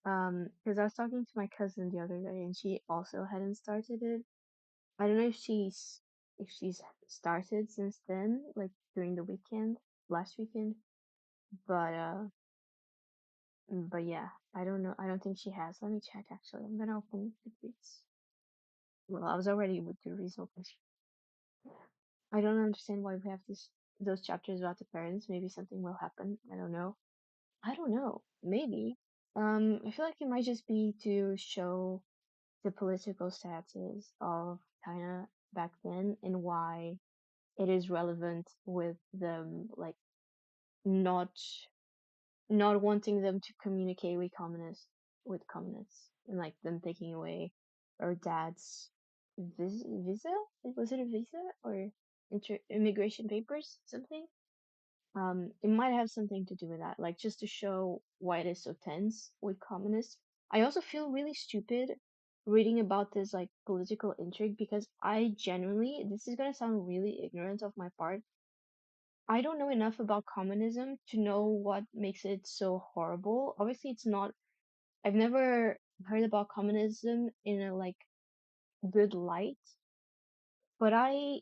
Because I was talking to my cousin the other day, and she also hadn't started it. I don't know if she's started since then, like during the weekend, last weekend. But yeah, I don't know. I don't think she has. Let me check actually. I'm gonna open Goodreads. Well, I was already with Goodreads open. I don't understand why we have those chapters about the parents. Maybe something will happen. I don't know. I don't know. Maybe. I feel like it might just be to show the political status of China back then and why it is relevant with them like not not wanting them to communicate with communists and like them taking away our dad's visa. Was it a visa or immigration papers, something? It might have something to do with that, like just to show why it is so tense with communists. I also feel really stupid reading about this like political intrigue because I genuinely, this is gonna sound really ignorant of my part, I don't know enough about communism to know what makes it so horrible. Obviously, it's not, I've never heard about communism in a like good light, but I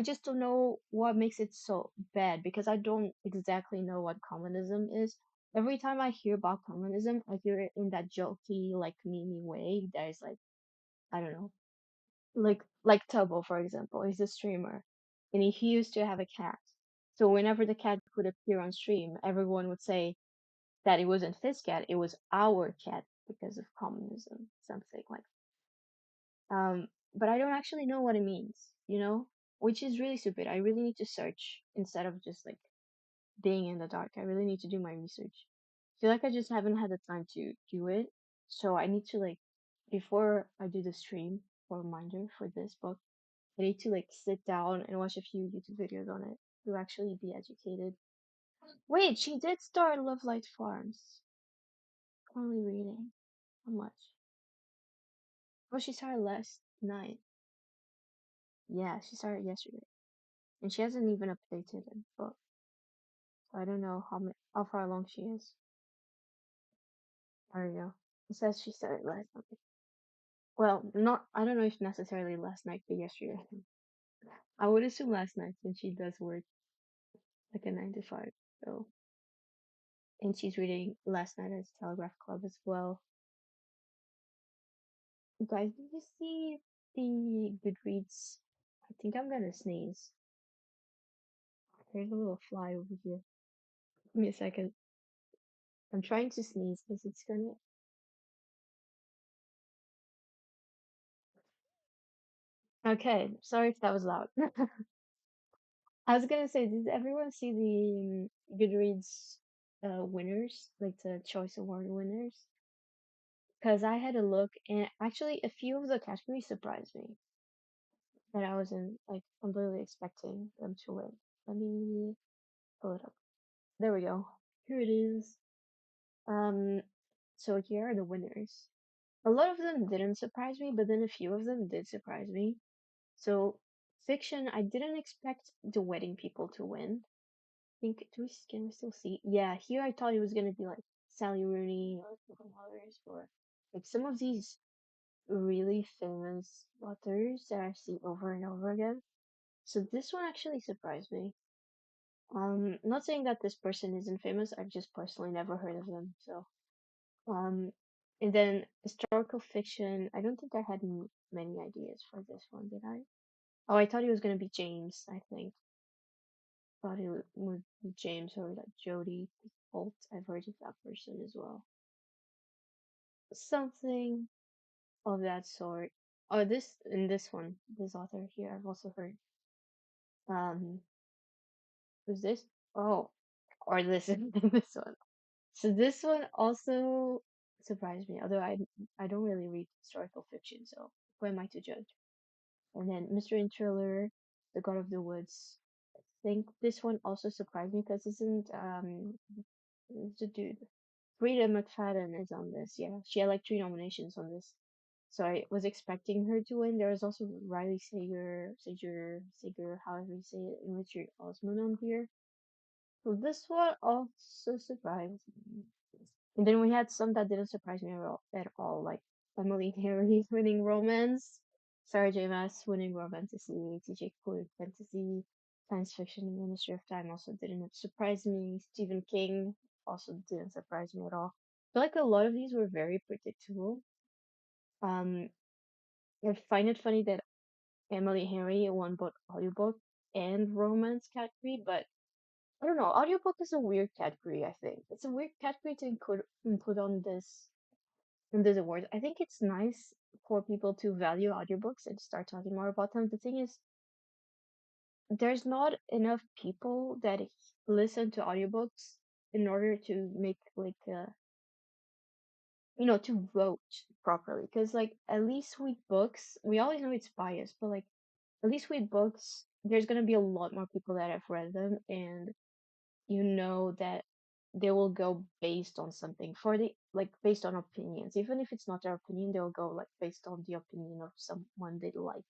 just don't know what makes it so bad because I don't exactly know what communism is. Every time I hear about communism, I hear it in that jokey, like meme way. There's like, I don't know, like Tubbo, for example, he's a streamer, and he used to have a cat. So whenever the cat would appear on stream, everyone would say that it wasn't his cat, it was our cat because of communism, something like. But I don't actually know what it means, which is really stupid. I really need to search instead of just like being in the dark. I really need to do my research. I feel like I just haven't had the time to do it, so I need to like before I do the stream for reminder for this book. I need to like sit down and watch a few YouTube videos on it to actually be educated. Wait, she did start Love Light Farms. Currently reading. How much? Oh, she started last night. Yeah, she started yesterday. And she hasn't even updated it, but so I don't know how far along she is. There you go. It says she started last night. Well, not I don't know if necessarily last night, but yesterday. I would assume last night since she does work like a 9 to 5. So and she's reading last night at Telegraph Club as well. You guys, did you see the Goodreads? I think I'm gonna sneeze. There's a little fly over here. Give me a second. I'm trying to sneeze because it's gonna. Okay, sorry if that was loud. I was gonna say, did everyone see the Goodreads winners, like the Choice Award winners? Because I had a look, and actually a few of the categories surprised me that I wasn't like completely expecting them to win. Let me pull it up. There we go. Here it is. Um, so here are the winners. A lot of them didn't surprise me, but then a few of them did surprise me. So fiction, I didn't expect the wedding people to win. Think can we still see? Yeah, here I thought it was gonna be like Sally Rooney or some others, or like some of these really famous authors that I see over and over again. So this one actually surprised me. Not saying that this person isn't famous, I've just personally never heard of them. So, um, and then historical fiction, I don't think I had many ideas for this one, did I? Oh, I thought it was gonna be James, I think. Thought it would be James or like Jody Holt. I've heard of that person as well. Something of that sort. Oh, this in this one, this author here, I've also heard. Um, who's this? Oh, or this this one. So this one also surprised me. Although I don't really read historical fiction, so who am I to judge? And then Mystery and Thriller, The God of the Woods. I think this one also surprised me because isn't the dude Rita McFadden is on this. Yeah, she had like 3 nominations on this. So I was expecting her to win. There was also Riley Sager, however you say it, and Richard Osman on here. So this one also surprised me. And then we had some that didn't surprise me at all, like Emily Harry winning romance, Sarah J. Maas winning romantasy, TJ Cole fantasy, science fiction, and Ministry of Time also didn't surprise me. Stephen King also didn't surprise me at all. I feel like a lot of these were very predictable. Um, I find it funny that Emily Henry won both audiobook and romance category, but I don't know. Audiobook is a weird category, I think. It's a weird category to include on this award. I think it's nice for people to value audiobooks and start talking more about them. The thing is, there's not enough people that listen to audiobooks in order to make like to vote properly. Because like at least with books, we always know it's biased, but like at least with books, there's gonna be a lot more people that have read them, and you know that they will go based on something for the like based on opinions. Even if it's not their opinion, they'll go like based on the opinion of someone they like,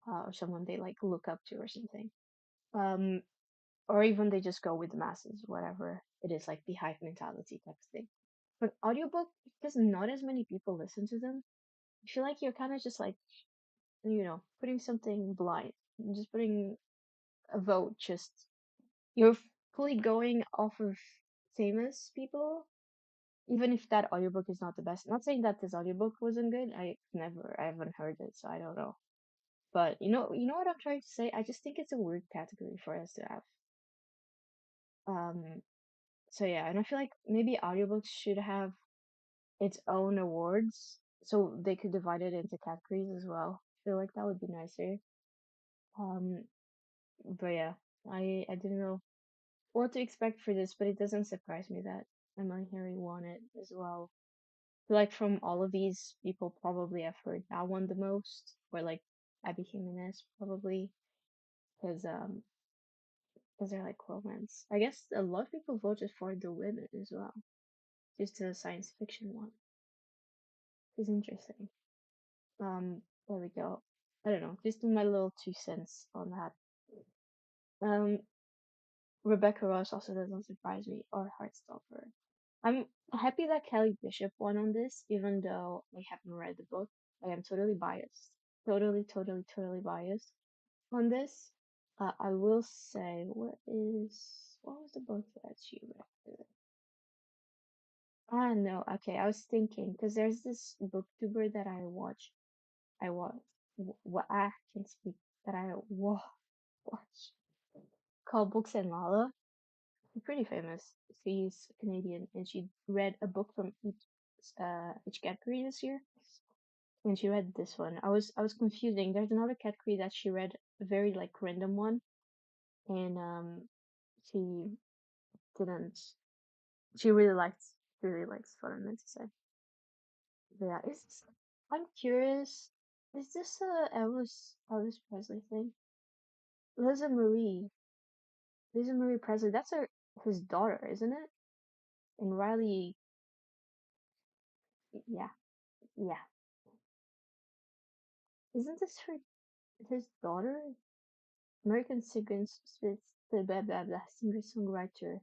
or someone they like look up to or something. Um, or even they just go with the masses, whatever it is, like the hype mentality type of thing. But audiobook, because not as many people listen to them, I feel like you're kind of just like, putting something blind, just putting a vote, just you're fully going off of famous people, even if that audiobook is not the best. Not saying that this audiobook wasn't good. I haven't heard it, so I don't know. But you know what I'm trying to say? I just think it's a weird category for us to have. Um, so yeah, and I feel like maybe audiobooks should have its own awards so they could divide it into categories as well. I feel like that would be nicer. Um, but yeah, I didn't know what to expect for this, but it doesn't surprise me that Emily Harry won it as well. Like from all of these people, probably I've heard that one the most, or like Abby Jimenez probably, because they're like romance. I guess a lot of people voted for the women as well, just the science fiction one. It's interesting. There we go. I don't know, just my little 2 cents on that. Um, Rebecca Ross also doesn't surprise me, or Heartstopper. I'm happy that Kelly Bishop won on this, even though I haven't read the book. I am totally biased. Totally, totally, totally biased on this. I will say, what was the book that she read? Ah, no, okay, I was thinking, because there's this booktuber that I watch, what I can speak, that I watch. called Books and Lala. She's pretty famous. She's Canadian, and she read a book from each category this year. And she read this one. I was confusing. There's another category that she read a very like random one, and she didn't. She really likes what I meant to say. But yeah, I'm curious. Is this a Elvis Presley thing? Liza Marie, Liza Marie Presley. That's his daughter, isn't it? And Riley, yeah, yeah. Isn't this his daughter? American singer, blah blah blah blah, singer songwriter,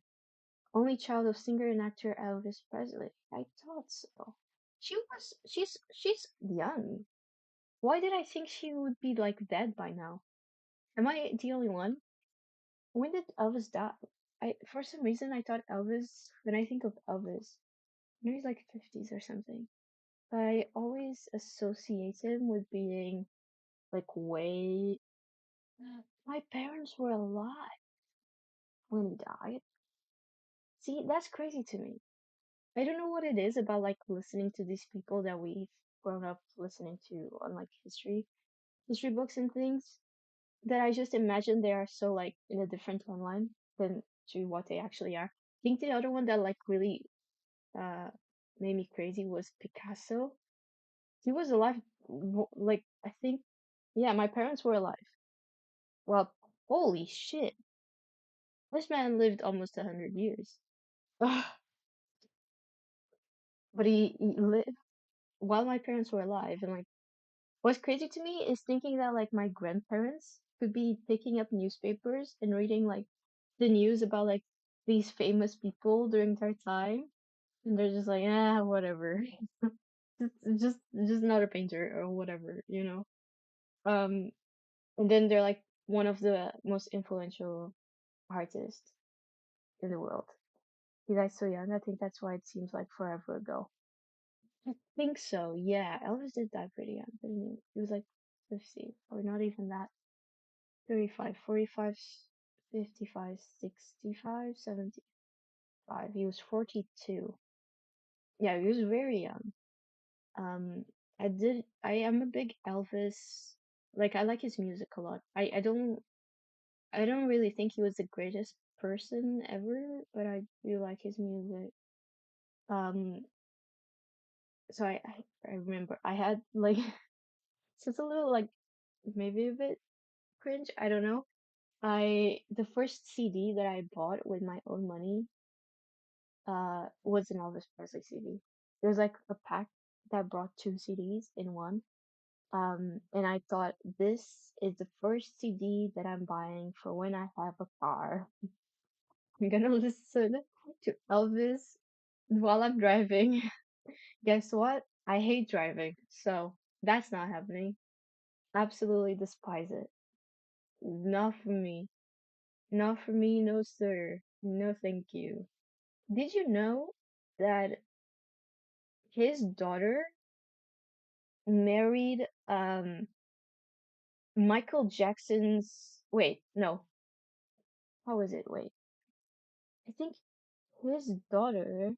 only child of singer and actor Elvis Presley. I thought so. She's young. Why did I think she would be like dead by now? Am I the only one? When did Elvis die? I for some reason I thought Elvis when I think of Elvis, maybe he's like 50s or something. But I always associate him with being like way. My parents were alive when he died. See, that's crazy to me. I don't know what it is about like listening to these people that we've grown up listening to on like history books and things that I just imagine they are so like in a different timeline than to what they actually are. I think the other one that like really uh made me crazy was Picasso. He was alive like I think yeah, my parents were alive. Well, holy shit. This man lived almost 100 years. But he lived while my parents were alive and like what's crazy to me is thinking that like my grandparents could be picking up newspapers and reading like the news about like these famous people during their time, and they're just like, ah, whatever, just just another painter or whatever, you know. Um, and then they're like one of the most influential artists in the world. He died so young. I think that's why it seems like forever ago. I think so. Yeah, Elvis did die pretty young, didn't he? He was like 50 or not even that. 35, 45, 55, 65, 75. He was 42. Yeah, he was very young. Um, I am a big Elvis, like I like his music a lot. I don't really think he was the greatest person ever, but I do like his music. Um, so I remember I had like, so it's a little like, maybe a bit cringe, I don't know. The first CD that I bought with my own money was an Elvis Presley CD. There was like a pack that brought two CDs in one. And I thought this is the first CD that I'm buying for when I have a car. I'm gonna listen to Elvis while I'm driving. Guess what? I hate driving, so that's not happening. Absolutely despise it. Not for me. Not for me, no sir. No thank you. Did you know that his daughter married Michael Jackson's no. How was it? Wait. I think his daughter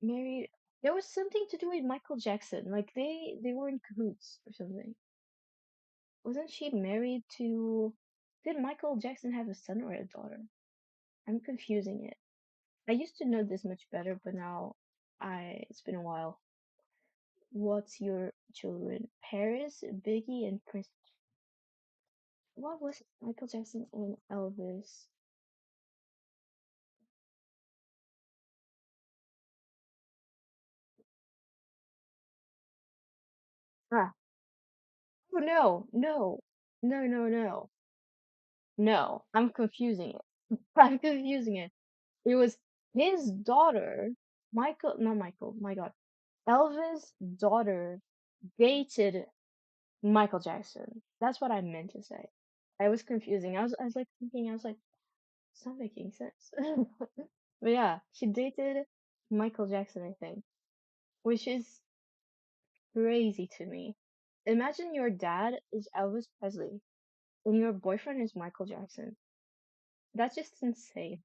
married there was something to do with Michael Jackson. Like they were in cahoots or something. Wasn't she married to did Michael Jackson have a son or a daughter? I'm confusing it. I used to know this much better, but now I it's been a while. What's your children? Paris, Biggie, and Prince. What was Michael Jackson and Elvis? Ah, oh no, no, no, no, no, no. I'm confusing it. I'm confusing it. It was his daughter, not Michael, my God. Elvis' daughter dated Michael Jackson. That's what I meant to say. I was confusing. I was like thinking, I was like, it's not making sense. But yeah, she dated Michael Jackson, I think, which is crazy to me. Imagine your dad is Elvis Presley. and your boyfriend is Michael Jackson. That's just insane.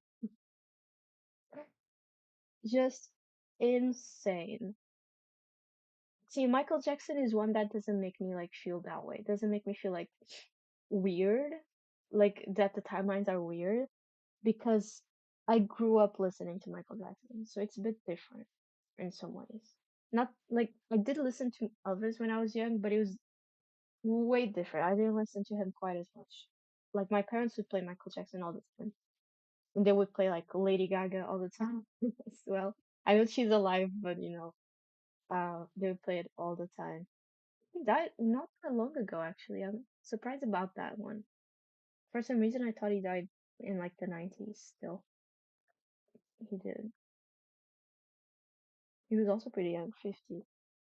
Just insane. See, Michael Jackson is one that doesn't make me like feel that way. Doesn't make me feel like weird, like that the timelines are weird because I grew up listening to Michael Jackson, so it's a bit different in some ways. Not like I did listen to others when I was young, but it was way different. I didn't listen to him quite as much. Like my parents would play Michael Jackson all the time, and they would play like Lady Gaga all the time as well. I know she's alive, but they would play it all the time. He died not that long ago, actually. I'm surprised about that one. For some reason, I thought he died in like the 90s still. He did. He was also pretty young, 50.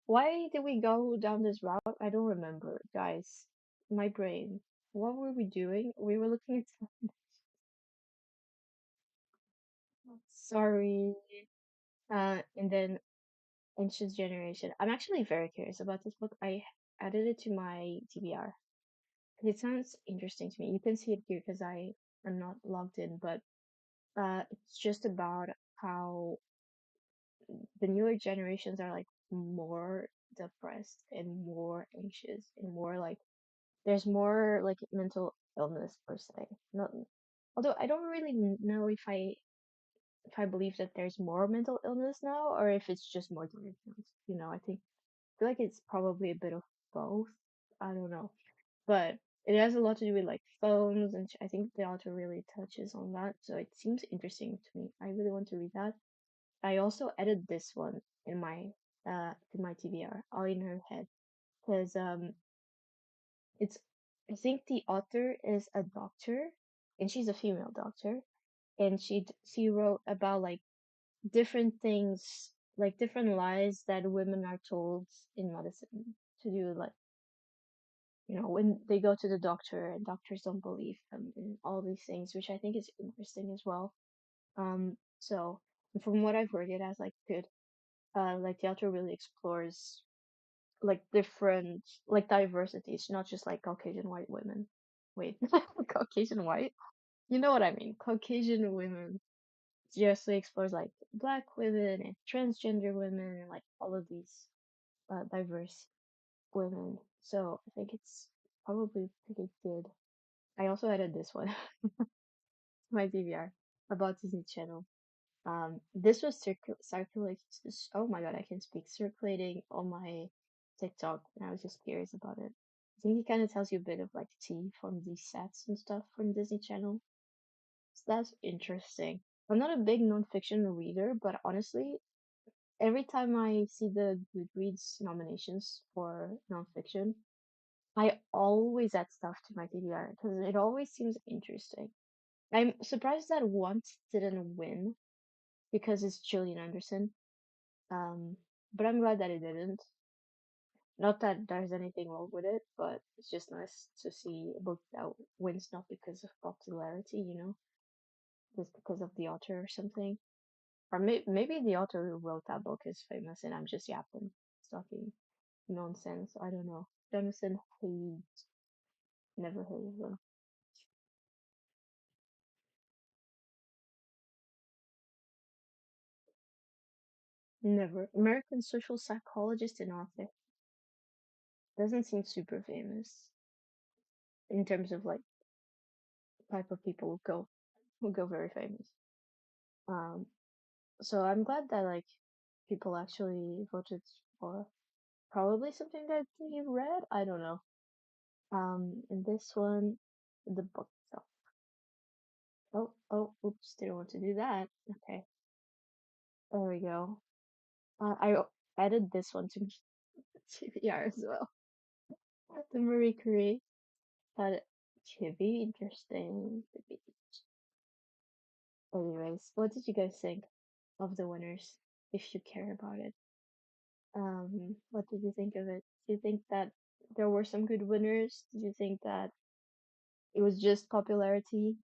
Why did we go down this route? I don't remember, guys. My brain. What were we doing? We were looking at something. Sorry. And then Ancient Generation. I'm actually very curious about this book. I added it to my TBR. It sounds interesting to me. You can see it here because I am not logged in, but it's just about how the newer generations are like more depressed and more anxious and more like there's more like mental illness per se. Not although I don't really know if I believe that there's more mental illness now or if it's just more diagnosed. I feel like it's probably a bit of both. I don't know, but it has a lot to do with like phones, and I think the author really touches on that. So it seems interesting to me. I really want to read that. I also added this one in my TBR, All in Her Head, because it's I think the author is a doctor, and she's a female doctor, and she wrote about like different things, like different lies that women are told in medicine to do, like when they go to the doctor and doctors don't believe them and all these things, which I think is interesting as well. So from what I've heard, it has like good, like the author really explores like different like diversities, not just like Caucasian white women. Wait, Caucasian white? You know what I mean? Caucasian women. Just explores like black women and transgender women and like all of these diverse women. So I think it's probably pretty good. I also added this one to my DVR about Disney Channel. This was circulating. Oh my god, I can speak. Circulating on my TikTok, and I was just curious about it. I think it kind of tells you a bit of like tea from these sets and stuff from Disney Channel. So that's interesting. I'm not a big nonfiction reader, but honestly, every time I see the Goodreads nominations for nonfiction, I always add stuff to my TBR because it always seems interesting. I'm surprised that Once didn't win because it's Gillian Anderson. Um, but I'm glad that it didn't. Not that there's anything wrong with it, but it's just nice to see a book that wins not because of popularity, just because of the author or something. Or maybe the author who wrote that book is famous and I'm just yapping, talking nonsense. I don't know. Jonathan Hayes, never heard of him. Never. American social psychologist and author. Doesn't seem super famous in terms of like type of people who go very famous. Um, so I'm glad that like people actually voted for probably something that he read. I don't know. In this one, the book itself. Oh, oops, didn't want to do that. Okay, there we go. I added this one to TBR as well. The Marie Curie. Thought it could be interesting. Anyways, what did you guys think of the winners? If you care about it. What did you think of it? Do you think that there were some good winners? Did you think that it was just popularity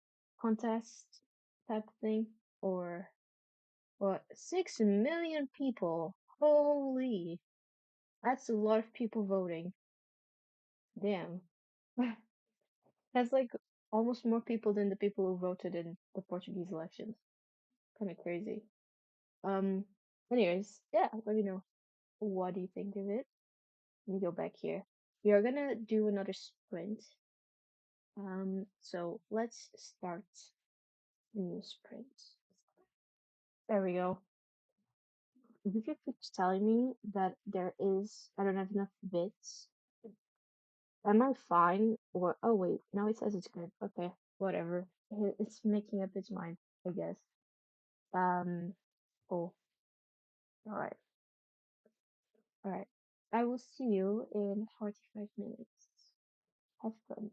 contest type of thing? Or what? 6 million people. Holy, that's a lot of people voting. Damn. Has like almost more people than the people who voted in the Portuguese elections. Kind of crazy. Um, anyways, yeah, let me know. What do you think of it? Let me go back here. We are gonna do another sprint. So let's start a new sprint. There we go. Vijay keeps telling me that I don't have enough bits. Am I fine? Or, oh wait, now it says it's good. Okay, whatever. It's making up its mind, I guess. Um, oh, alright, alright. I will see you in 45 minutes. Have fun.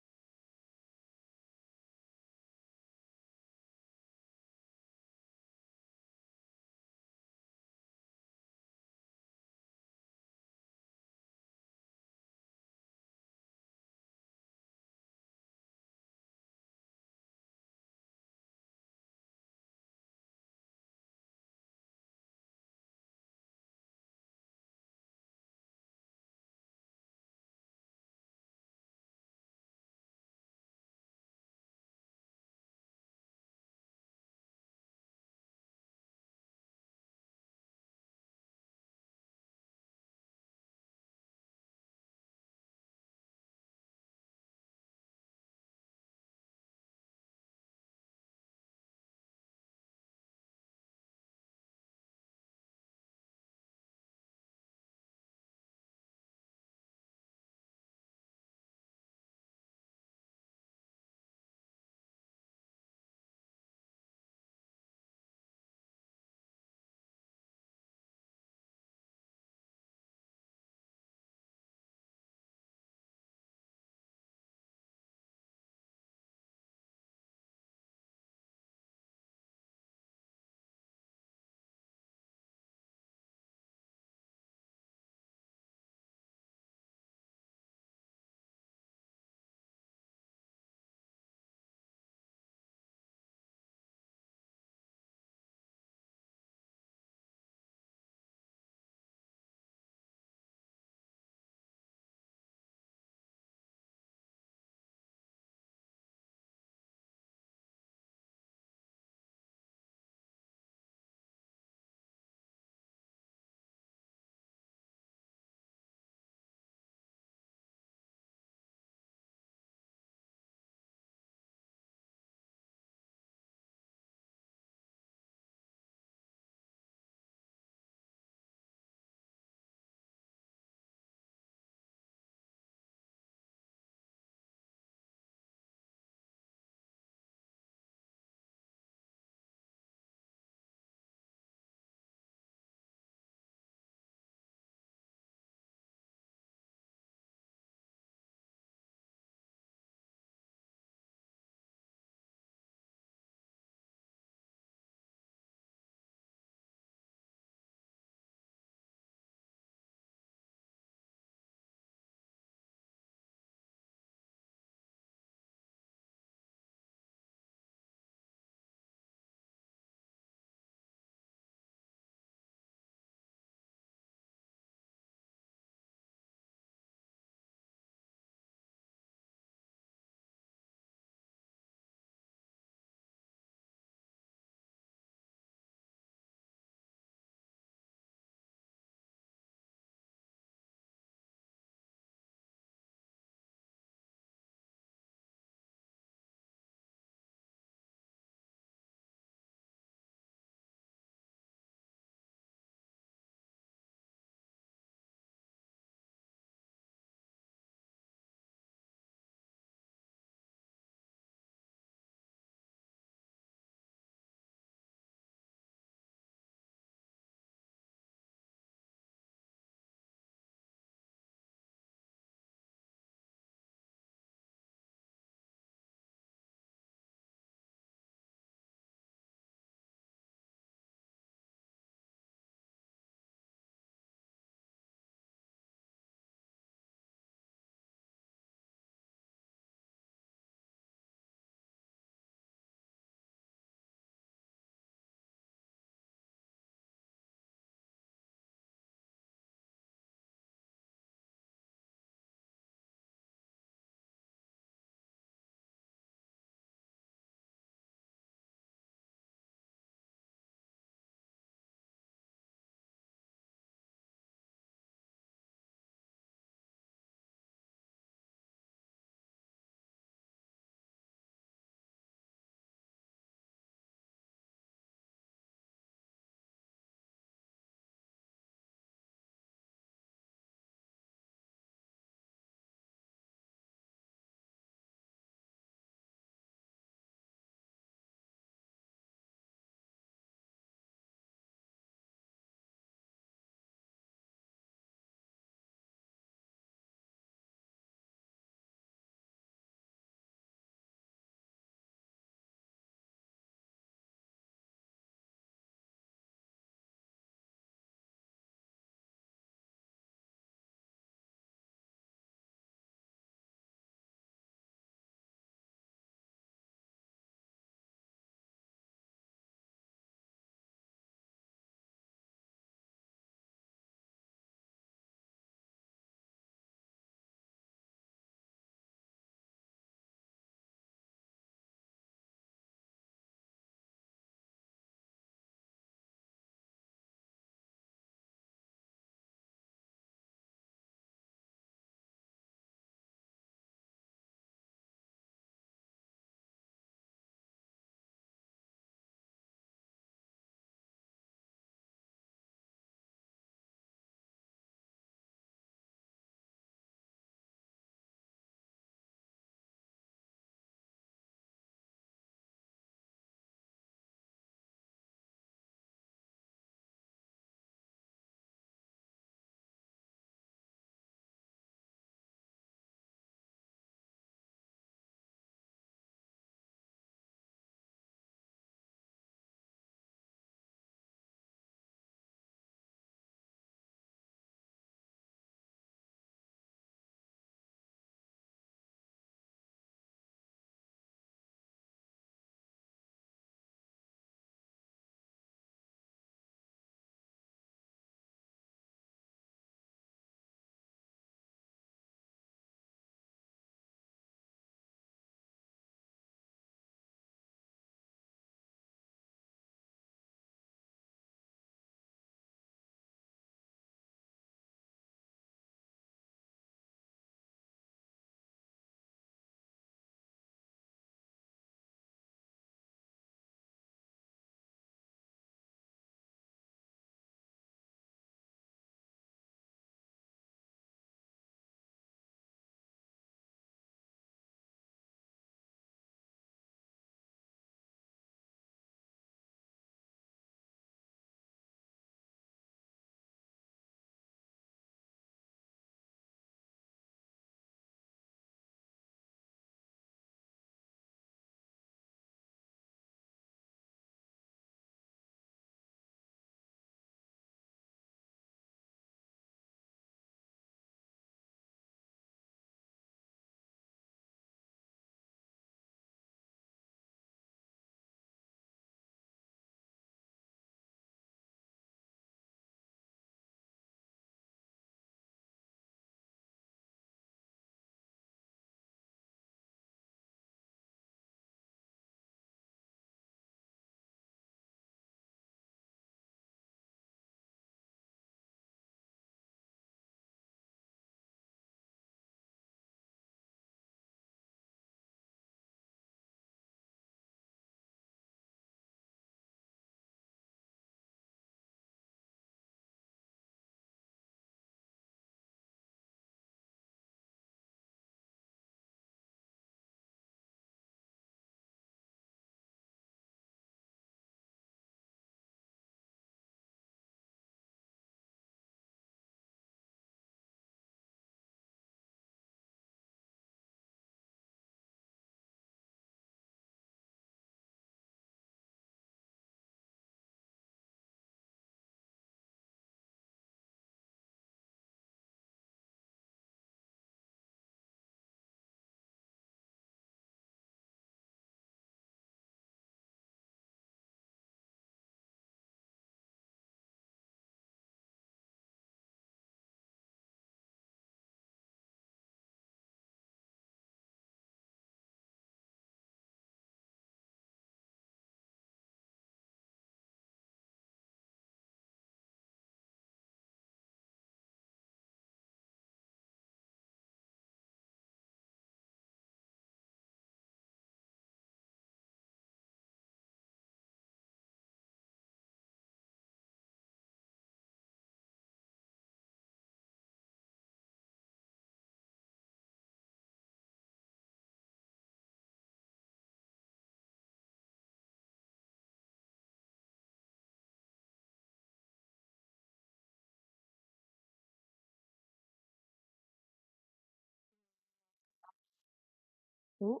Hello,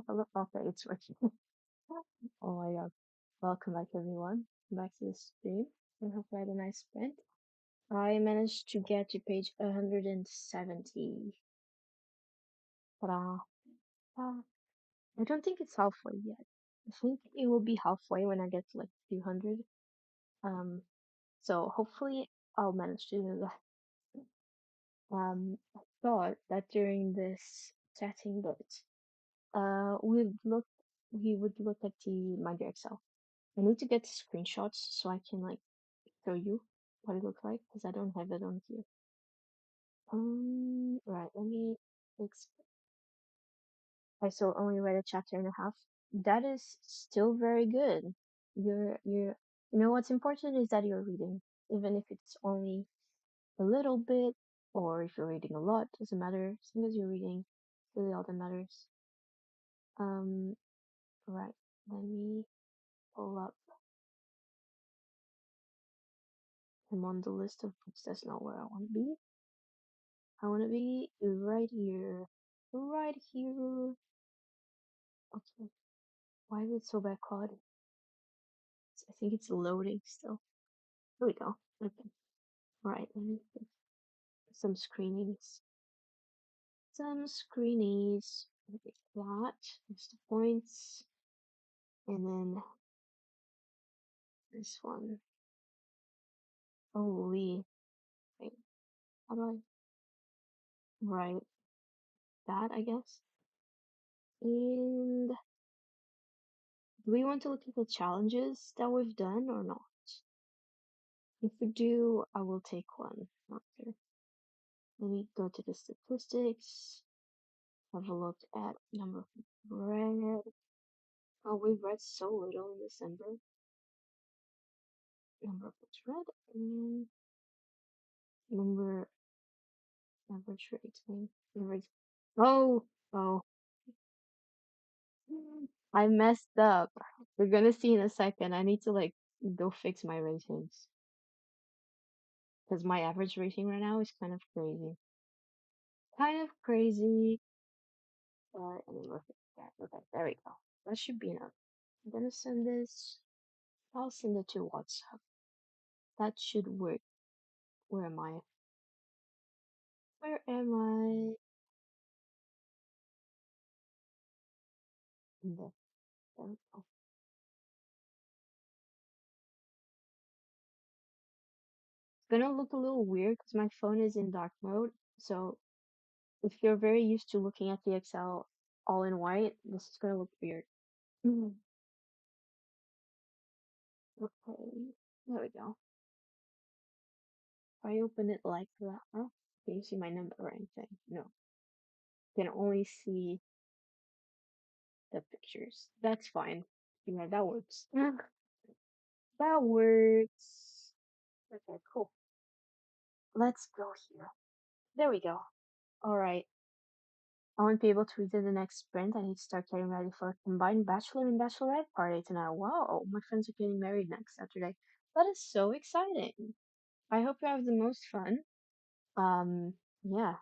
hello. Okay, it's working. Oh my god. Welcome back, everyone. Back to the stream. I hope you had a nice sprint. I managed to get to page 170. Ta-da. Ah, I don't think it's halfway yet. I think it will be halfway when I get to like 200. Um, so hopefully I'll manage to do that. I thought that during this chatting bit, we would look at the Mind Your Excel. I need to get screenshots so I can like show you what it looks like because I don't have it on here. Right, let me ex I still only read a chapter and a half. That is still very good. You know what's important is that you're reading, even if it's only a little bit, or if you're reading a lot, doesn't matter. As long as you're reading, really all that matters. Um, right, let me pull up. I'm on the list of books. That's not where I want to be. I want to be right here. Right here. Okay. Why is it so bad quality? I think it's loading still. Here we go. Okay. Right. Let me fix some screenings. Some screenies. Okay. That. There's the points. And then this one. Holy. Wait. How do I write that, I guess? And do we want to look at the challenges that we've done or not? If we do, I will take one after. Let me go to the statistics, have a look at number of read. Oh, we've read so little in December. Number of books read and number average rating. Average. Oh, oh, I messed up. We're gonna see in a second. I need to like go fix my ratings because my average rating right now is kind of crazy. Kind of crazy. But let me look at that. Okay, there we go. That should be enough. I'm gonna send this. I'll send it to WhatsApp. That should work. Where am I? Where am I? In the, there we go. It's gonna look a little weird because my phone is in dark mode. So if you're very used to looking at the Excel all in white, this is gonna look weird. Mhm. Okay, there we go. If I open it like that, can you see my number or anything? No, you can only see the pictures. That's fine. Yeah, that works. That works. Okay, cool. Let's go here. There we go. All right. I won't be able to read in the next sprint. I need to start getting ready for a combined bachelor and bachelorette party tonight. Wow, my friends are getting married next Saturday. That is so exciting. I hope you have the most fun. Um, yeah,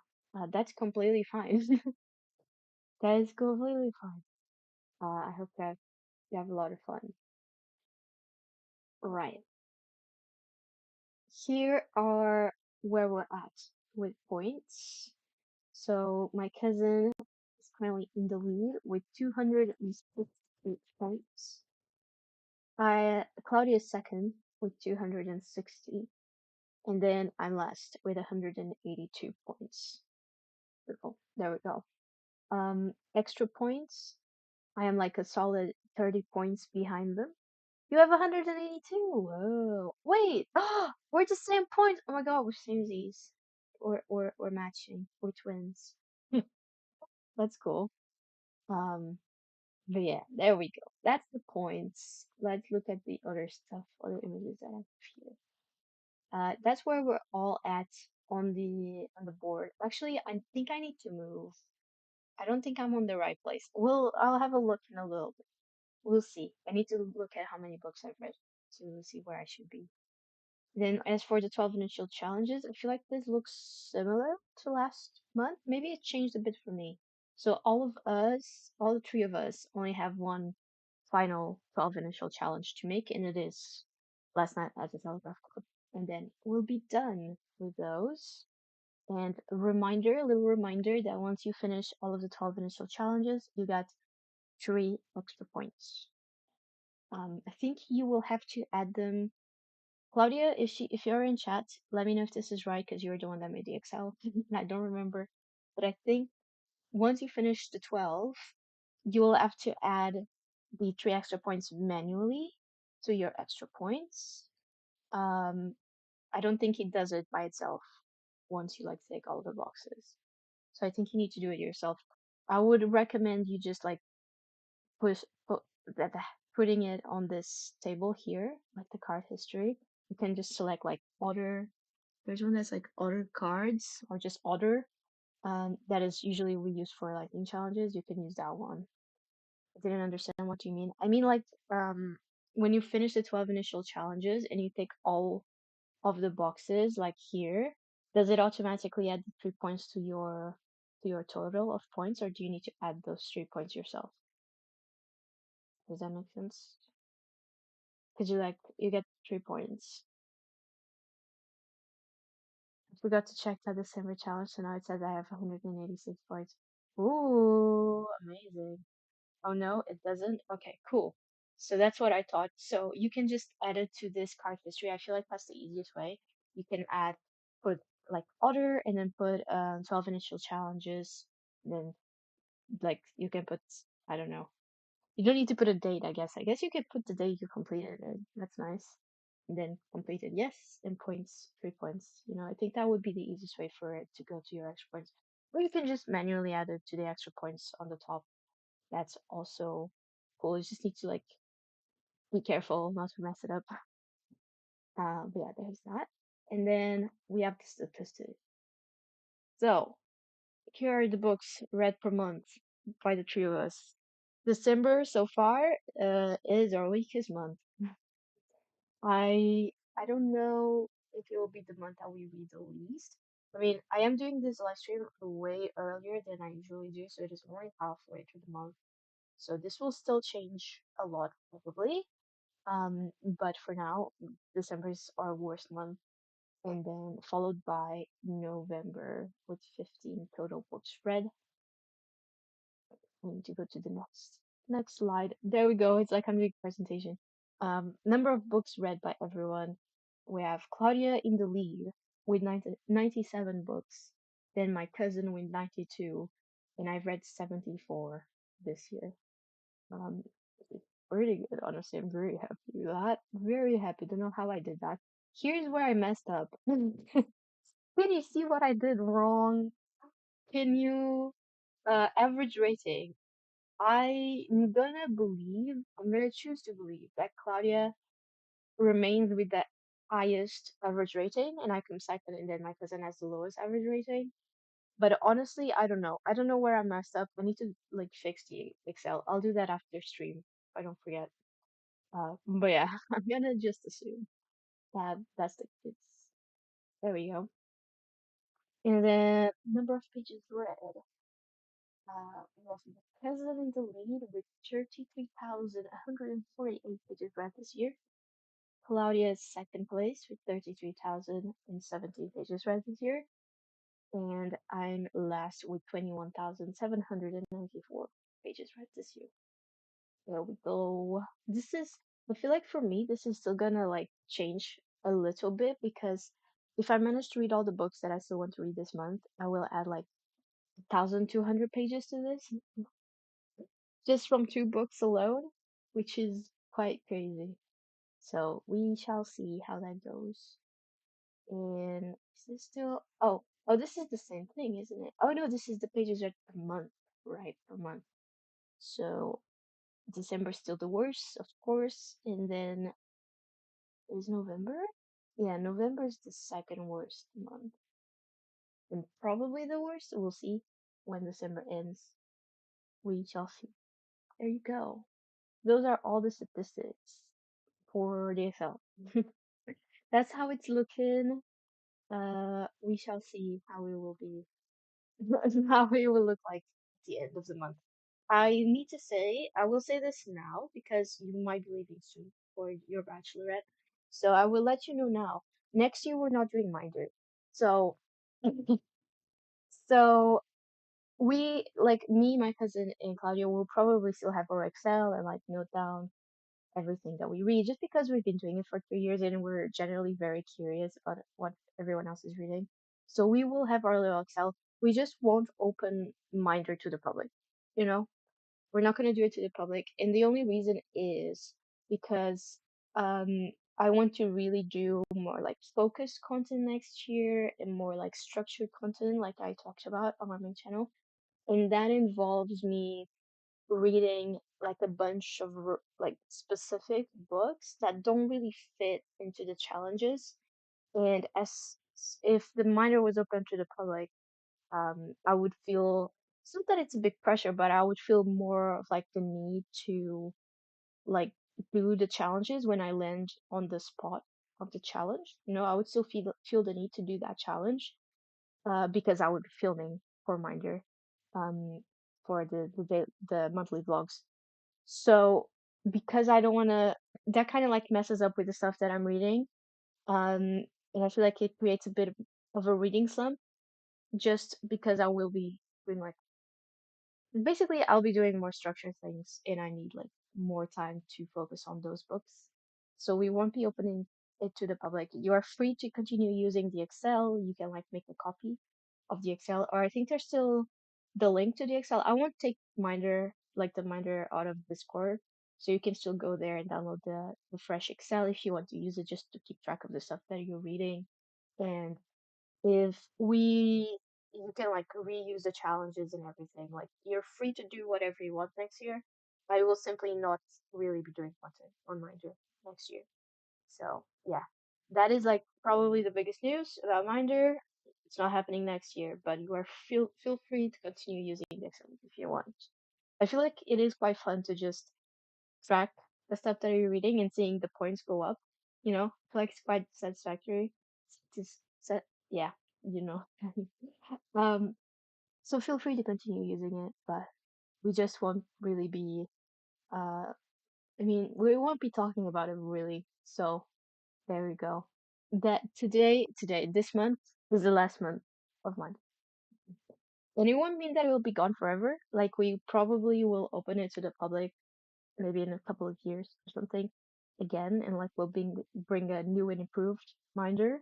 that's completely fine. That is completely fine. I hope you have a lot of fun. Right. Here are where we're at with points. So my cousin is currently in the lead with 268 points. Claudia is second with 260, and then I'm last with 182 points. Cool. There we go. Extra points. I am like a solid 30 points behind them. You have 182. Whoa. Wait. We're the same point. Oh my god, we're samesies. We're matching. We're twins. That's cool. Um, but yeah, there we go. That's the points. Let's look at the other stuff, other images that I have here. That's where we're all at on the board. Actually, I think I need to move. I don't think I'm on the right place. I'll have a look in a little bit. We'll see. I need to look at how many books I've read to see where I should be. Then, as for the 12 initial challenges, I feel like this looks similar to last month. Maybe it changed a bit for me. So all of us, all the three of us, only have one final 12 initial challenge to make, and it is last night at the Telegraph Club. And then we'll be done with those. And a reminder, a little reminder that once you finish all of the 12 initial challenges, you got 3 extra points. I think you will have to add them. Claudia, if you're in chat, let me know if this is right because you're the one that made the Excel. And I don't remember, but I think once you finish the 12, you will have to add the 3 extra points manually to your extra points. I don't think it does it by itself once you like take all the boxes. So I think you need to do it yourself. I would recommend you just like push put that putting it on this table here, like the card history. You can just select like order. There's one that's like order cards or just order. That is usually we use for lightning challenges. You can use that one. I didn't understand what you mean. I mean like when you finish the 12 initial challenges and you take all of the boxes like here, does it automatically add the 3 points to your total of points, or do you need to add those 3 points yourself? Does that make sense? Because you get 3 points. I forgot to check that December challenge, so now it says I have 186 points. Ooh, amazing. Oh no, it doesn't? Okay, cool. So that's what I thought. So you can just add it to this card history. I feel like that's the easiest way. You can put like order and then put 12 initial challenges. And then like you can put, I don't know. You don't need to put a date, I guess. I guess you could put the date you completed it. That's nice. And then completed, yes, and points, 3 points. I think that would be the easiest way for it to go to your extra points. Or you can just manually add it to the extra points on the top. That's also cool. You just need to like be careful not to mess it up. But yeah, there's that. And then we have the statistics. So here are the books read per month by the three of us. December so far is our weakest month. I don't know if it will be the month that we read the least. I mean, I am doing this live stream way earlier than I usually do, so it is only halfway through the month. So this will still change a lot probably. But for now, December is our worst month, and then followed by November with 15 total books read. I need to go to the next slide. There we go. It's like I'm doing a presentation. Number of books read by everyone. We have Claudia in the lead with 97 books. Then my cousin with 92, and I've read 74 this year. Um, Pretty good, honestly. I'm very happy with that. Very happy. Don't know how I did that. Here's where I messed up. Can you see what I did wrong? Can you average rating? I'm gonna choose to believe that Claudia remains with the highest average rating, and I come second, and then my cousin has the lowest average rating. But honestly, I don't know. I don't know where I messed up. I need to like fix the Excel. I'll do that after stream if I don't forget. But yeah, I'm gonna just assume that that's the case. There we go. And the number of pages read. We have the president in the lead with 33,148 pages read this year. Claudia is second place with 33,017 pages read this year. And I'm last with 21,794 pages read this year. There we go. I feel like for me, this is still gonna like change a little bit because if I manage to read all the books that I still want to read this month, I will add like 1,200 pages to this just from 2 books alone, which is quite crazy. So we shall see how that goes. And is this still? Oh, this is the same thing, isn't it? Oh no, this is the pages read per month, right? Per month. So December's still the worst, of course, and then is November? Yeah, November is the second worst month. And probably the worst. We'll see when December ends. We shall see. There you go. Those are all the statistics for the Excel. That's how it's looking. We shall see how it will be, how it will look like the end of the month. I need to say, I will say this now because you might be leaving soon for your bachelorette. So I will let you know now. Next year we're not doing Minder. So so we like me, my cousin, and Claudia will probably still have our Excel and like note down everything that we read just because we've been doing it for 3 years and we're generally very curious about what everyone else is reading. So we will have our little Excel. We just won't open Minder to the public. You know, we're not going to do it to the public. And the only reason is because I want to really do more like focused content next year and more like structured content, like I talked about on my main channel. And that involves me reading like a bunch of like specific books that don't really fit into the challenges. And as if the minor was open to the public, I would feel, it's not that it's a big pressure, but I would feel more of like the need to like do the challenges when I land on the spot of the challenge. You know, I would still feel the need to do that challenge, because I would be filming for Minder, um, for the monthly vlogs. So because I don't want to, that kind of like messes up with the stuff that I'm reading. Um, and I feel like it creates a bit of a reading slump just because I will be doing like, basically I'll be doing more structured things and I need like more time to focus on those books. So we won't be opening it to the public. You are free to continue using the Excel. You can like make a copy of the Excel, or I think there's still the link to the Excel. I won't take Minder, like the Minder out of Discord. So you can still go there and download the fresh Excel if you want to use it just to keep track of the stuff that you're reading. And if we you can like reuse the challenges and everything. Like you're free to do whatever you want next year. I will simply not really be doing content on Minder next year. So yeah, that is like probably the biggest news about Minder. It's not happening next year, but you are feel free to continue using the Excel if you want. I feel like it is quite fun to just track the stuff that you're reading and seeing the points go up. You know, I feel like it's quite satisfactory. Just set, yeah, you know. um, so feel free to continue using it, but we just won't really be. Uh, I mean, we won't be talking about it really. So there we go. That today, this month is the last month of month. And it won't mean that it will be gone forever. Like we probably will open it to the public maybe in a couple of years or something again, and like we'll bring a new and improved Minder.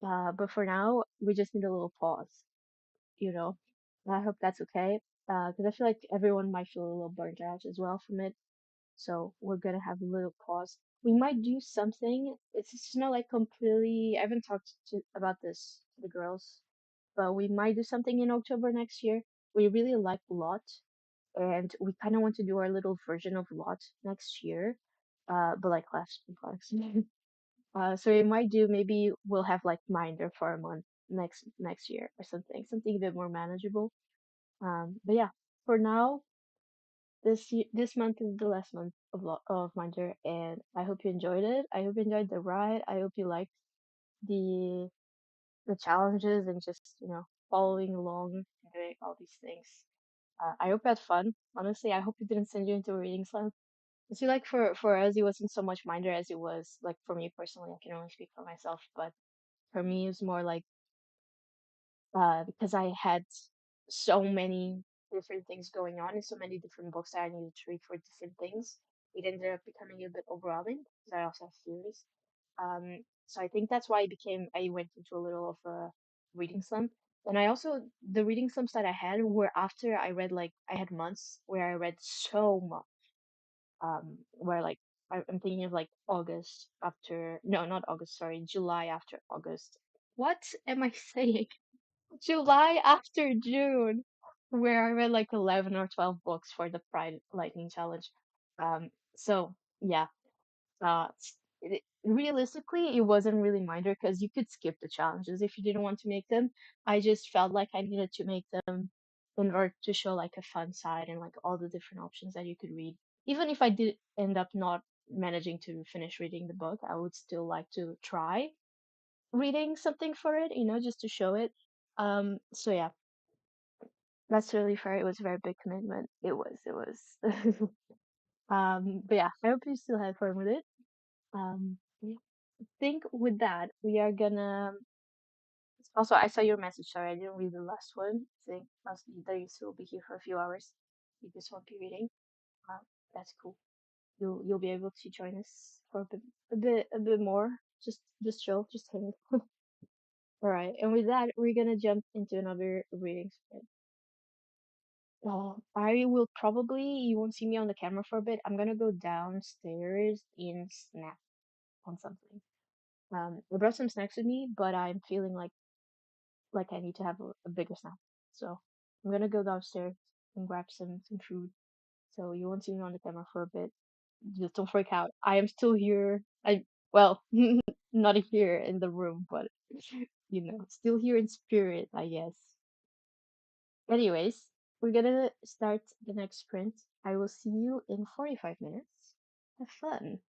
But for now, we just need a little pause, you know. I hope that's okay, because I feel like everyone might feel a little burnt out as well from it. So we're gonna have a little pause. We might do something. It's not like completely. I haven't talked about this to the girls, but we might do something in October next year. We really like Lot, and we kind of want to do our little version of Lot next year, but like less complex. So we might do, maybe we'll have like Minder for a month next year or something a bit more manageable. But yeah, for now, this month is the last month of Minder, and I hope you enjoyed it. I hope you enjoyed the ride. I hope you liked the the challenges and just following along and doing all these things. I hope you had fun. Honestly, I hope it didn't send you into a reading slump. I feel like for us, it wasn't so much Minder as it was like for me personally. I can only speak for myself, but for me, it was more like because I had so many different things going on and so many different books that I needed to read for different things. It ended up becoming a bit overwhelming because I also have theories. So I think that's why I went into a little of a reading slump. And I also, the reading slumps that I had were after I read, like, I had months where I read so much. Where like, I'm thinking of like August after, no, not August, sorry, July after August. What am I saying? July after June, where I read like 11 or 12 books for the Pride Lightning Challenge. So yeah, realistically, it wasn't really Minder because you could skip the challenges if you didn't want to make them. I just felt like I needed to make them in order to show like a fun side and like all the different options that you could read. Even if I did end up not managing to finish reading the book, I would still like to try reading something for it, just to show it. So yeah, That's really fair. It was a very big commitment. It was. But yeah, I hope you still have fun with it. Yeah. I think with that, we are gonna. Also, I saw your message. Sorry, I didn't read the last one. I think that you still be here for a few hours. You just won't be reading. Uh, that's cool. You'll be able to join us for a bit more. Just chill, just hang. All right, and with that, we're gonna jump into another reading spread. I will probably, you won't see me on the camera for a bit. I'm gonna go downstairs and snack on something. I brought some snacks with me, but I'm feeling like I need to have a bigger snack. So I'm gonna go downstairs and grab some food. So you won't see me on the camera for a bit. Just don't freak out. I am still here. Well, not here in the room, but still here in spirit, I guess. Anyways, we're gonna start the next sprint. I will see you in 45 minutes. Have fun.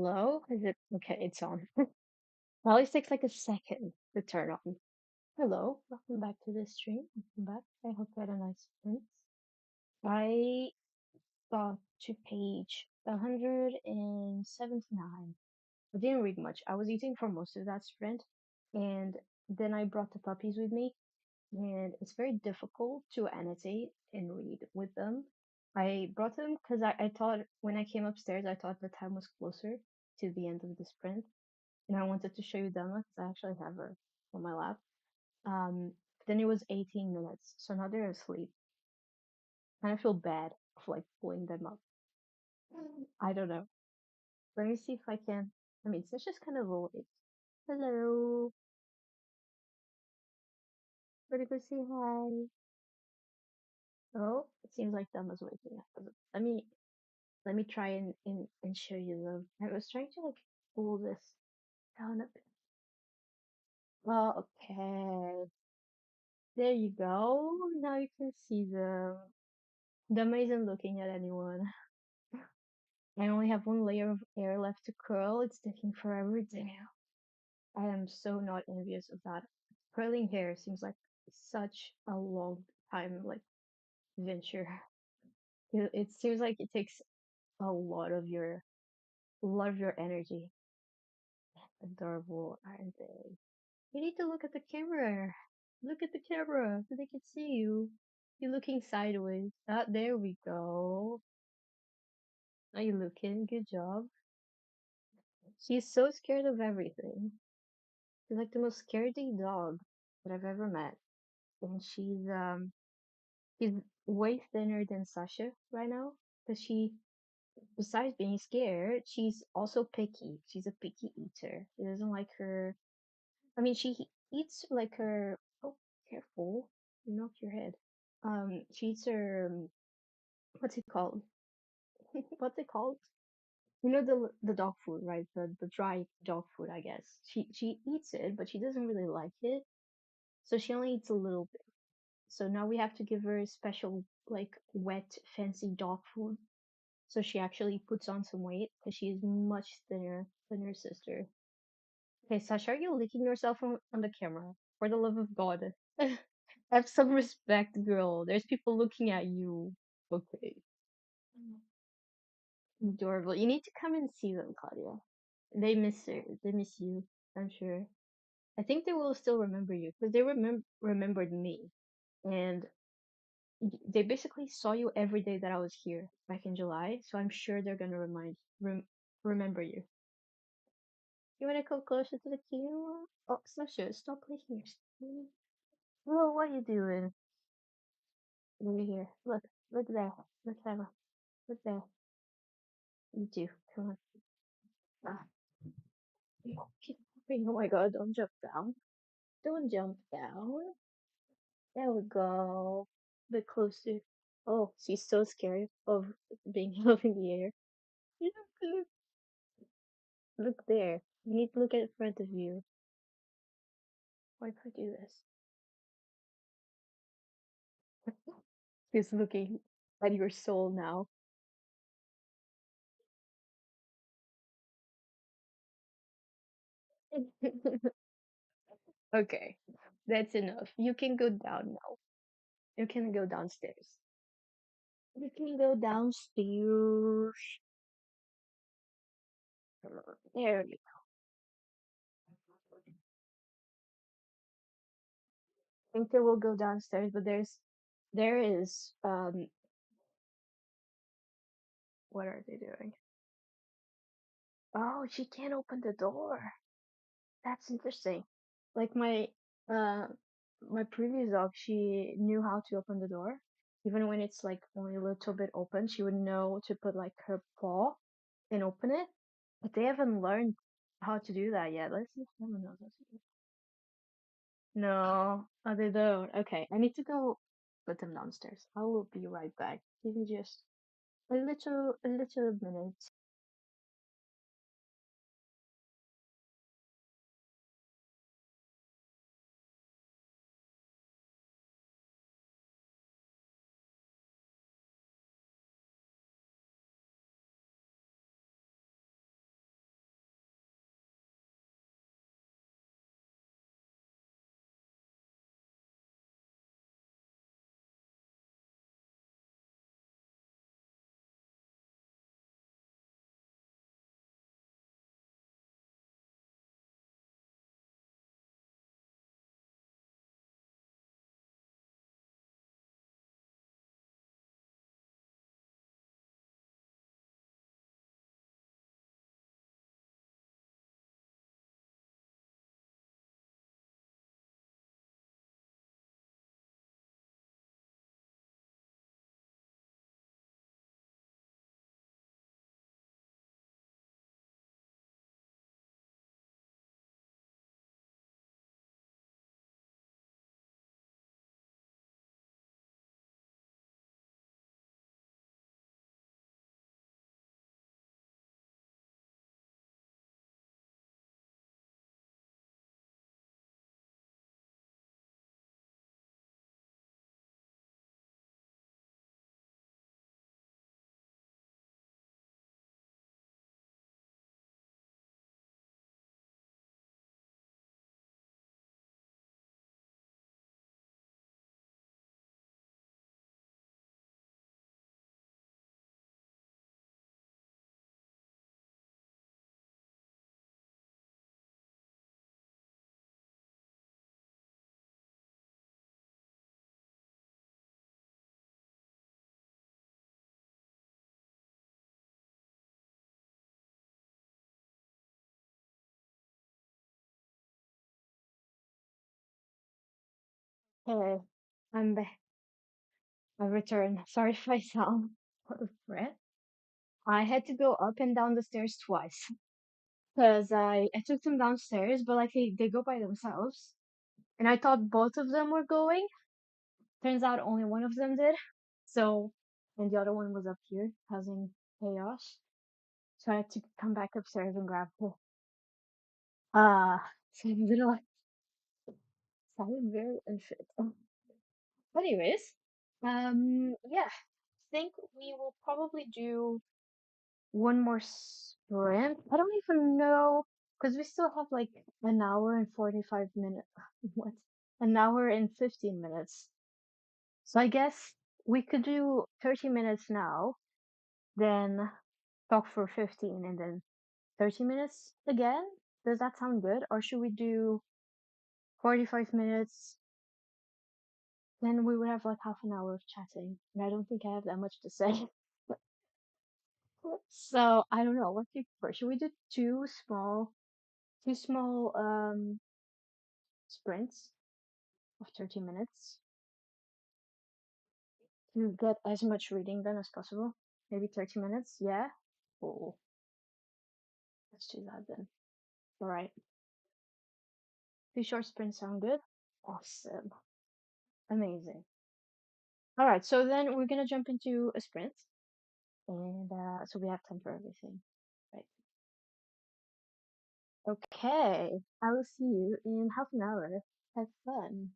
Hello? Is it okay? It's on. It always takes like a second to turn on. Hello, welcome back to the stream. Welcome back. I hope you had a nice sprint. I got to page 179. I didn't read much. I was eating for most of that sprint, and then I brought the puppies with me, and it's very difficult to annotate and read with them. I brought them because I thought when I came upstairs, I thought the time was closer to the end of the sprint, and I wanted to show you Donna because I actually have her on my lap. Um, then it was 18 minutes, so now they're asleep. And I feel bad for like pulling them up. I don't know. Let me see if I can. I mean, let's just kind of roll it. Hello. Wanna go say hi? Oh, it seems like Dama's waking up. Let me try and show you them. I was trying to like pull this down a bit. Well, okay. There you go. Now you can see them. Dama isn't looking at anyone. I only have one layer of hair left to curl. It's taking forever. Damn. I am so not envious of that. Curling hair seems like such a long time, like, venture. It seems like it takes a lot of your energy. Adorable, aren't they? You need to look at the camera. Look at the camera so they can see you. You're looking sideways. Ah, there we go. Are you looking? Good job. She's so scared of everything. She's like the most scaredy dog that I've ever met. And she's way thinner than Sasha right now. Because she, besides being scared, she's also picky. She's a picky eater. She doesn't like her. I mean, she eats like her. Oh, careful! You knock your head. She eats her. What's it called? What's it called? You know the dog food, right? The dry dog food, I guess. She eats it, but she doesn't really like it, so she only eats a little bit. So now we have to give her special like wet, fancy dog food. So she actually puts on some weight because she is much thinner than her sister. Okay, Sasha, are you licking yourself on the camera? For the love of God. Have some respect, girl. There's people looking at you. Okay. Adorable. You need to come and see them, Claudia. They miss her. They miss you, I'm sure. I think they will still remember you because they remembered me. And they basically saw you every day that I was here back in July. So I'm sure they're gonna remember you. You wanna come closer to the camera? Oh, Sasha, stop licking your skin. Well, what are you doing? Over here. Look there. Look there. Look there. You do. Come on. Ah. Keep moving. Oh my god, don't jump down. Don't jump down. There we go. A bit closer. Oh, she's so scared of being up in the air. Look, look, look there. You need to look at the front of you. Why do I do this? She's looking at your soul now. Okay, that's enough. You can go down now. You can go downstairs. You can go downstairs. There you go. I think they will go downstairs, but there is what are they doing? Oh, she can't open the door. That's interesting. Like uh my previous dog, she knew how to open the door. Even when it's like only a little bit open, she would know to put like her paw and open it. But they haven't learned how to do that yet. Let's see if someone knows how to do it. No, oh, they don't. Okay, I need to go put them downstairs. I will be right back. Give me just a little minute. Okay, I'm back. I returned. Sorry if I sound out of breath. I had to go up and down the stairs twice because I took them downstairs, but like they go by themselves, and I thought both of them were going. Turns out only one of them did. So, and the other one was up here causing chaos. So I had to come back upstairs and grab her. So I'm a little sounded very unfit. Anyways, yeah, think we will probably do one more sprint. I don't even know because we still have like an hour and 45 minutes. What? An hour and 15 minutes. So I guess we could do 30 minutes now, then talk for 15 and then 30 minutes again. Does that sound good? Or should we do 45 minutes? Then we would have like half an hour of chatting. And I don't think I have that much to say. So I don't know. What do you prefer? Should we do two small sprints of 30 minutes to get as much reading done as possible? Maybe 30 minutes? Yeah? Cool. Let's do that then. Alright. Two short sprints sound good? Awesome. Amazing. Alright, so then we're gonna jump into a sprint. And so we have time for everything. Right. Okay. I will see you in half an hour. Have fun.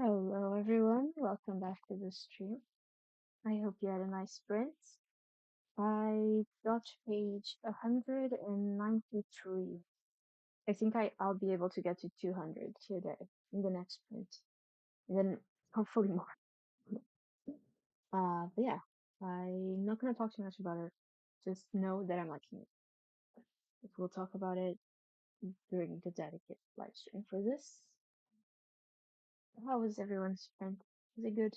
Hello, everyone. Welcome back to the stream. I hope you had a nice sprint. I got to page 193. I think I'll be able to get to 200 today in the next sprint. And then hopefully more. But yeah, I'm not gonna talk too much about it. Just know that I'm liking it. We'll talk about it during the dedicated live stream for this. How was everyone's sprint? Was it good?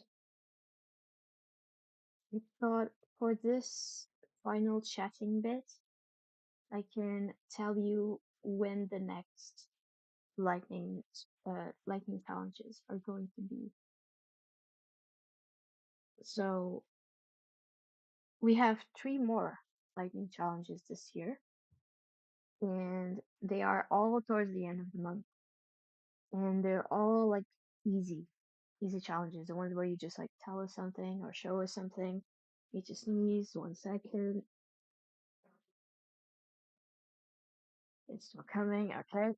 I thought for this final chatting bit, I can tell you when the next lightning challenges are going to be. So we have three more lightning challenges this year, and they are all towards the end of the month, and they're all like easy challenges. The ones where you just like tell us something or show us something. You just sneeze 1 second. It's still coming. Okay.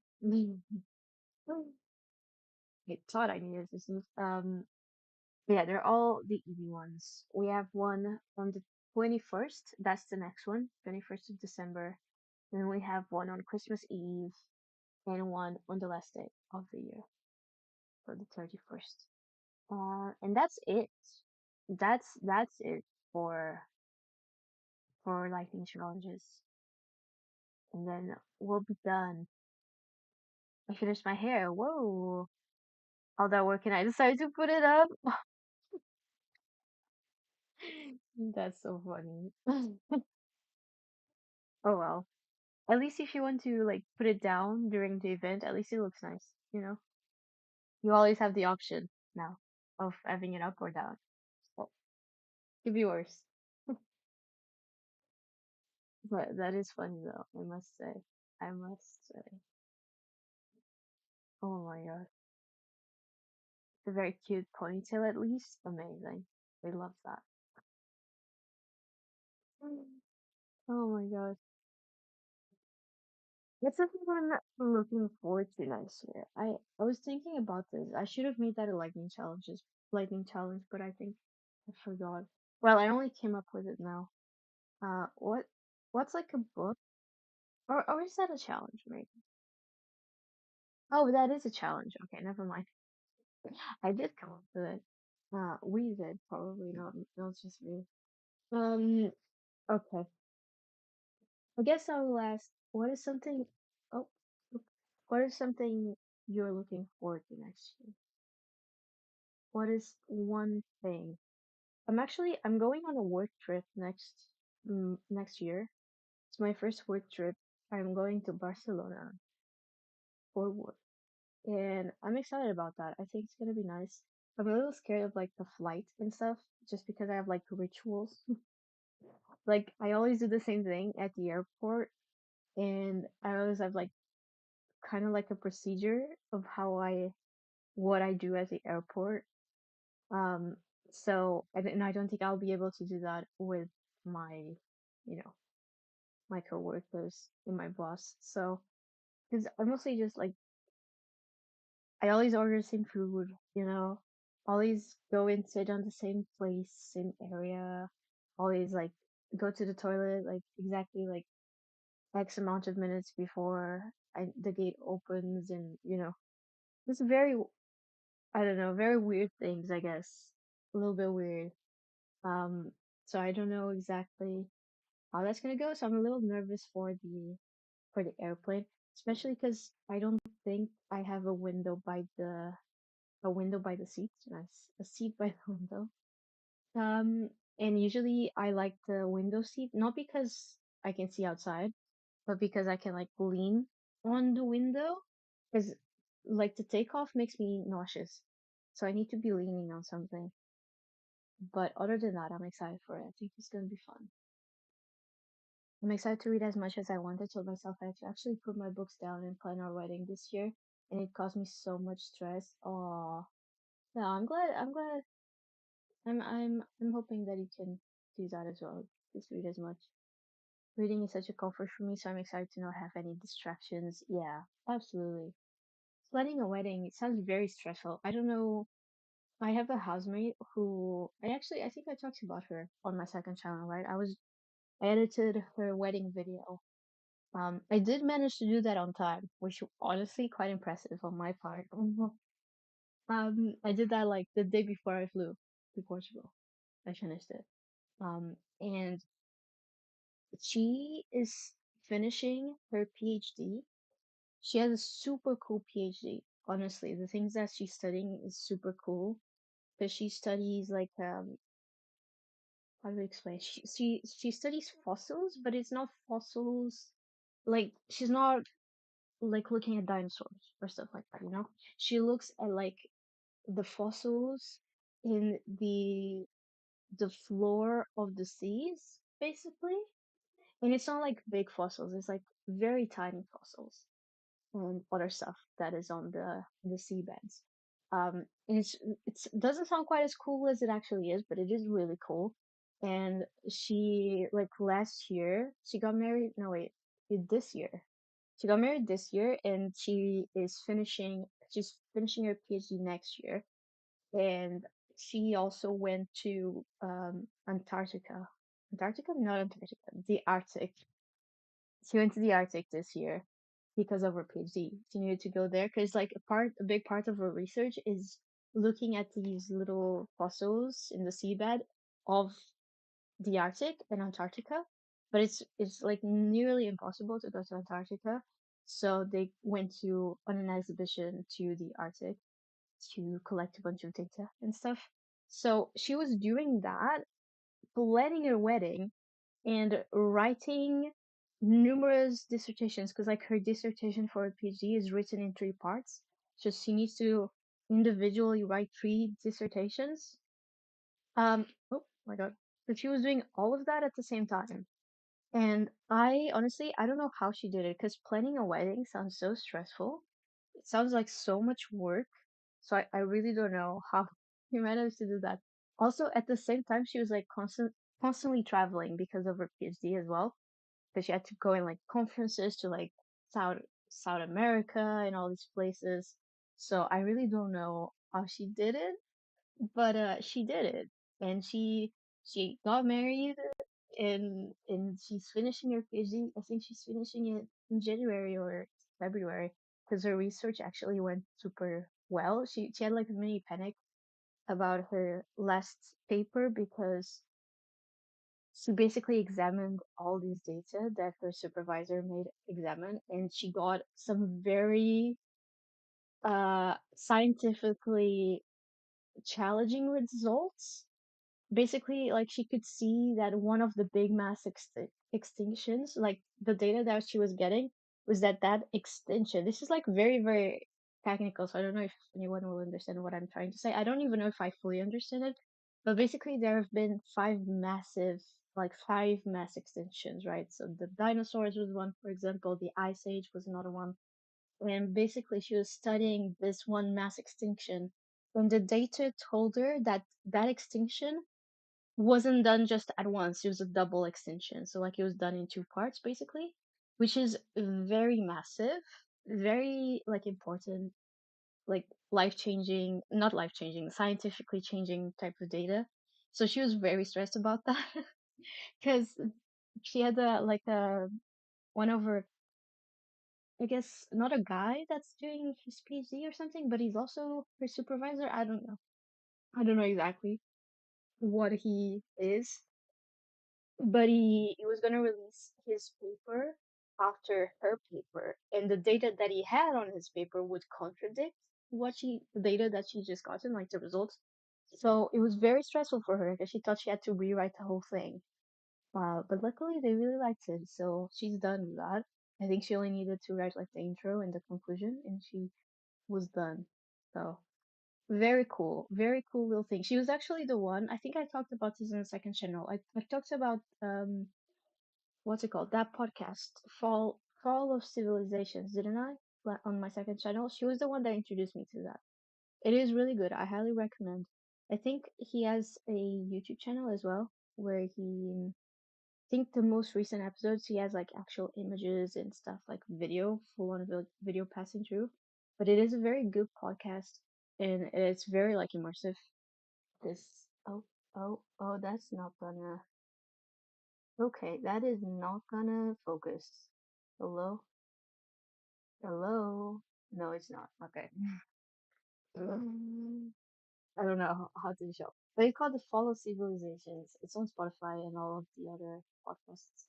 I thought I needed to sneeze. Yeah, they're all the easy ones. We have one on the 21st. That's the next one, 21st of December. Then we have one on Christmas Eve and one on the last day of the year for the 31st. And that's it. That's it for lightning challenges. And then we'll be done. I finished my hair. Whoa. All that work and I decided to put it up. That's so funny. Oh well. At least if you want to like put it down during the event, at least it looks nice, you know? You always have the option now of having it up or down. So could be worse. But that is funny though, I must say. I must say. Oh my god. It's a very cute ponytail at least. Amazing. I love that. Oh my god. That's something I'm looking forward to next year. I was thinking about this. I should have made that a lightning challenge, but I think I forgot. Well, I only came up with it now. What's like a book? Or is that a challenge, maybe? Oh, that is a challenge. Okay, never mind. I did come up with it. We did, probably not just me. Um, okay. I guess I will ask, what is something, oh, oop. What is something you're looking forward to next year? What is one thing? I'm going on a work trip next year. It's my first work trip. I'm going to Barcelona for work. And I'm excited about that. I think it's gonna be nice. I'm a little scared of like the flight and stuff, just because I have like rituals. Like I always do the same thing at the airport, and I always have like kind of like a procedure of what I do at the airport. Um, and I don't think I'll be able to do that with my, you know, my coworkers and my boss. So, because I mostly just like I always order the same food, you know. Always go and sit on the same place, same area. Always like go to the toilet like exactly like X amount of minutes before the gate opens, and it's very, I don't know, very weird things, I guess. A little bit weird. Um, so I don't know exactly how that's gonna go. So I'm a little nervous for the airplane, especially because I don't think I have a window by the seat, a seat by the window. Um, and usually I like the window seat, not because I can see outside, but because I can like lean on the window. Because like the takeoff makes me nauseous, so I need to be leaning on something. But other than that, I'm excited for it. I think it's gonna be fun. I'm excited to read as much as I want. I told myself I had to actually put my books down and plan our wedding this year, and it caused me so much stress. Oh, no, I'm glad. I'm hoping that you can do that as well. Just read as much. Reading is such a comfort for me, so I'm excited to not have any distractions. Yeah, absolutely. Planning a wedding, it sounds very stressful. I don't know. I have a housemate who I think I talked about her on my second channel, right? I edited her wedding video. I did manage to do that on time, which honestly quite impressive on my part. I did that like the day before I flew to Portugal. I finished it. And she is finishing her PhD. She has a super cool PhD. Honestly, the things that she's studying is super cool because she studies like how do I explain? She studies fossils, but it's not fossils like she's not like looking at dinosaurs or stuff like that, you know? She looks at like the fossils in the floor of the seas, basically. And it's not like big fossils, it's like very tiny fossils and other stuff that is on the seabeds. And it's doesn't sound quite as cool as it actually is, but it is really cool. And she like last year she got married. No wait, this year she got married this year, and she's finishing her PhD next year. And she also went to Antarctica. Antarctica? Not Antarctica. The Arctic. She went to the Arctic this year because of her PhD. She needed to go there because like a big part of her research is looking at these little fossils in the seabed of the Arctic and Antarctica. But it's like nearly impossible to go to Antarctica. So they went to on an exhibition to the Arctic to collect a bunch of data and stuff. So she was doing that, planning her wedding, and writing numerous dissertations because like her dissertation for her PhD is written in three parts. So she needs to individually write three dissertations. Oh my God. So she was doing all of that at the same time. And I honestly, I don't know how she did it because planning a wedding sounds so stressful. It sounds like so much work. So I really don't know how she managed to do that. Also, at the same time, she was like constantly traveling because of her PhD as well. Because she had to go in like conferences to like South America and all these places. So I really don't know how she did it, but she did it. And she got married and she's finishing her PhD. I think she's finishing it in January or February because her research actually went super well. She had like a mini panic about her last paper because she basically examined all these data that her supervisor made examine, and she got some very scientifically challenging results. Basically, like she could see that one of the big mass extinctions, like the data that she was getting, was that extinction. This is like very technical, so I don't know if anyone will understand what I'm trying to say. I don't even know if I fully understand it, but basically there have been five mass extinctions, right? So the dinosaurs was one, for example, the Ice Age was another one, and basically she was studying this one mass extinction, and the data told her that that extinction wasn't done just at once. It was a double extension. So like it was done in two parts basically, which is very massive, very like important, like life changing, not life changing, scientifically changing type of data. So she was very stressed about that because she had a one of her, I guess not a guy that's doing his PhD or something, but he's also her supervisor. I don't know. I don't know exactly what he is, but he was going to release his paper after her paper, and the data that he had on his paper would contradict the data that she just gotten, like the results. So it was very stressful for her because she thought she had to rewrite the whole thing. But luckily they really liked it, so she's done with that. I think she only needed to write like the intro and the conclusion, and she was done. So very cool little thing. She was actually the one. I think I talked about this in the second channel. I talked about what's it called? That podcast, Fall of Civilizations, didn't I? On my second channel, she was the one that introduced me to that. It is really good. I highly recommend. I think he has a YouTube channel as well, where I think the most recent episodes he has like actual images and stuff, like video, full on video passing through. But it is a very good podcast. and it's very like immersive. This oh, that's not gonna. Okay, that is not gonna focus. Hello? Hello? No, it's not. Okay. I don't know how to show. But it's called The Fall of Civilizations. It's on Spotify and all of the other podcast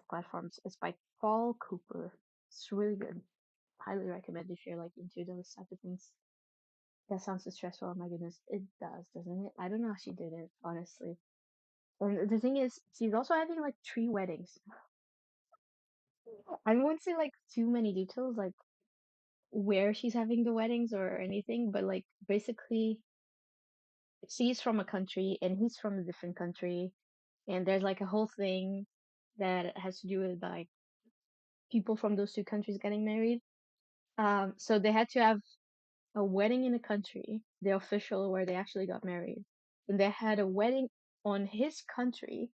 platforms. It's by Paul Cooper. It's really good. Highly recommend if you're like into those type of things. That sounds so stressful. Oh my goodness, it does, doesn't it? I don't know how she did it, honestly. And the thing is, she's also having like 3 weddings. I won't say like too many details, like where she's having the weddings or anything, but like basically she's from a country and he's from a different country, and there's like a whole thing that has to do with like people from those 2 countries getting married. So they had to have a wedding in a country, the official where they actually got married, and they had a wedding on his country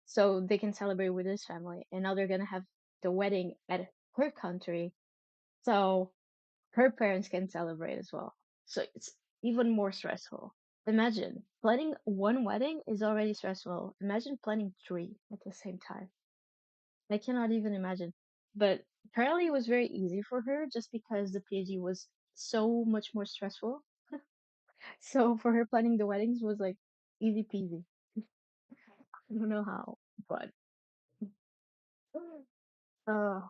so they can celebrate with his family, and now they're gonna have the wedding at her country so her parents can celebrate as well. So it's even more stressful. Imagine planning one wedding is already stressful. Imagine planning 3 at the same time. I cannot even imagine. But apparently it was very easy for her just because the PhD was so much more stressful. So for her planning the weddings was like easy peasy. I don't know how, but uh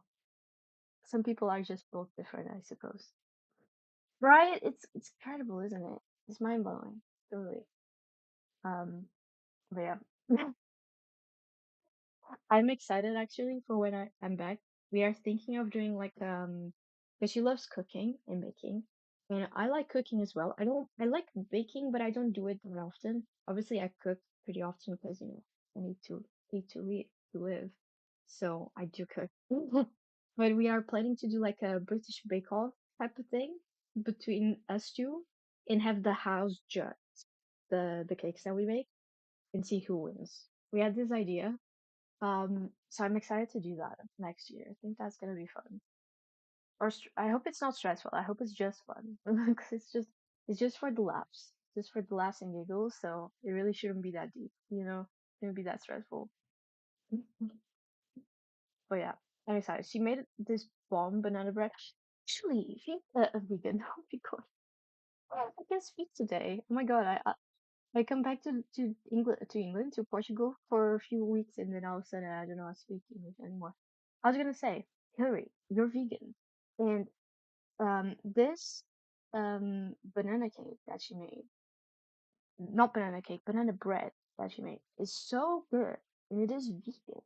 some people are just built different, I suppose. Right? It's incredible, isn't it? It's mind blowing. Totally. Um but yeah. I'm excited actually for when I'm back. We are thinking of doing like because she loves cooking and baking. And I like cooking as well. I like baking, but I don't do it that often. Obviously I cook pretty often because, I need to to live. So I do cook. But we are planning to do like a British Bake Off type of thing between us two and have the house judge the cakes that we make and see who wins. We had this idea, so I'm excited to do that next year. I think that's gonna be fun. I hope it's not stressful. I hope it's just fun. 'Cause it's just for the laughs. Just for the laughs and giggles, so it really shouldn't be that deep, Shouldn't be that stressful. But yeah, I'm excited. She made this bomb banana bread. Actually, if you're a vegan, oh my god. I can speak today. Oh my god, I come back to England, to Portugal for a few weeks, and then all of a sudden I don't know how to speak English anymore. I was gonna say, Hillary, you're vegan, and this banana cake that she made, not banana cake, banana bread that she made is so good, and it is vegan.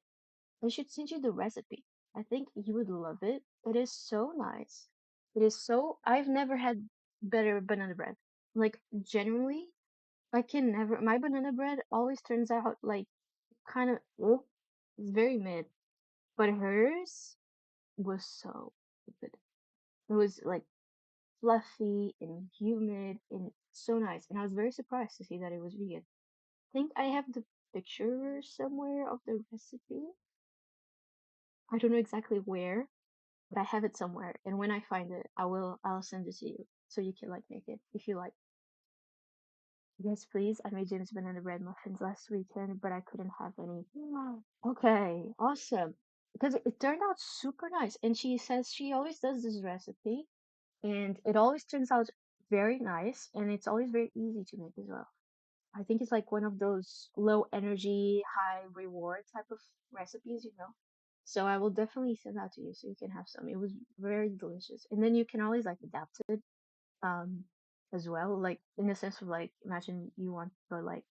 I should send you the recipe. I think you would love it. It is so nice. It is so. I've never had better banana bread. Like genuinely, I can never. My banana bread always turns out like kind of. It's very mid, but hers was so good. It was like fluffy and humid and so nice. And I was very surprised to see that it was vegan. I think I have the picture somewhere of the recipe. I don't know exactly where, but I have it somewhere. And when I find it, I'll send it to you so you can like make it if you like. Yes, please. I made James banana bread muffins last weekend, but I couldn't have any. Wow. Okay, awesome. Because it turned out super nice. And she says she always does this recipe, and it always turns out very nice, and it's always very easy to make as well. I think it's like one of those low energy, high reward type of recipes. So I will definitely send that to you so you can have some. It was very delicious. And then you can always like adapt it um as well. Like in the sense of like imagine you want to put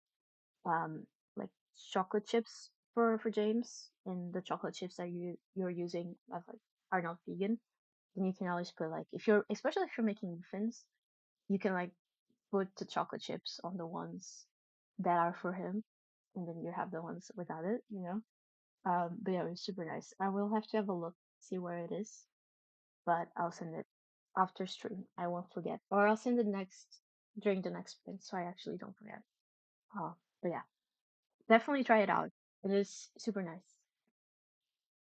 um like chocolate chips for James, and the chocolate chips that you're using are not vegan. Then you can always put like if you're especially if you're making muffins, you can like put the chocolate chips on the ones that are for him, and then you have the ones without it. But yeah, it was super nice. I will have to have a look, see where it is, but I'll send it after stream. I won't forget, or I'll send it next during the next sprint, so I actually don't forget. But yeah, definitely try it out. It is super nice.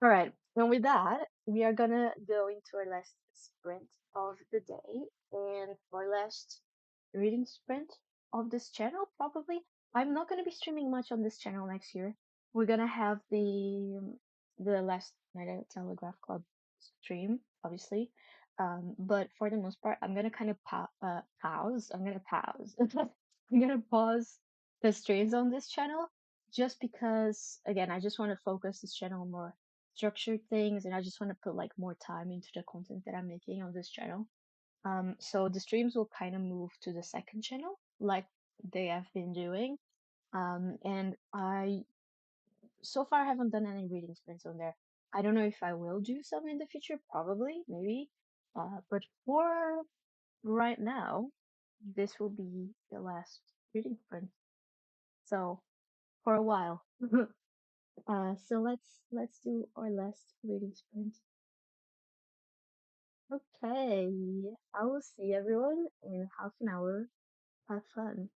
All right, and with that, we are gonna go into our last sprint of the day and our last reading sprint of this channel, probably. I'm not gonna be streaming much on this channel next year. We're gonna have the last Night at Telegraph Club stream, obviously. But for the most part, I'm gonna kind of pause. I'm gonna pause. I'm gonna pause the streams on this channel just because, again, I just want to focus this channel on more structured things, and I just want to put like more time into the content that I'm making on this channel. So the streams will kind of move to the second channel, like they have been doing. And I so far haven't done any reading sprints on there. I don't know if I will do some in the future, probably, maybe. But for right now, this will be the last reading sprint. So for a while. So let's do our last reading sprint. Okay, I will see everyone in half an hour. Have fun.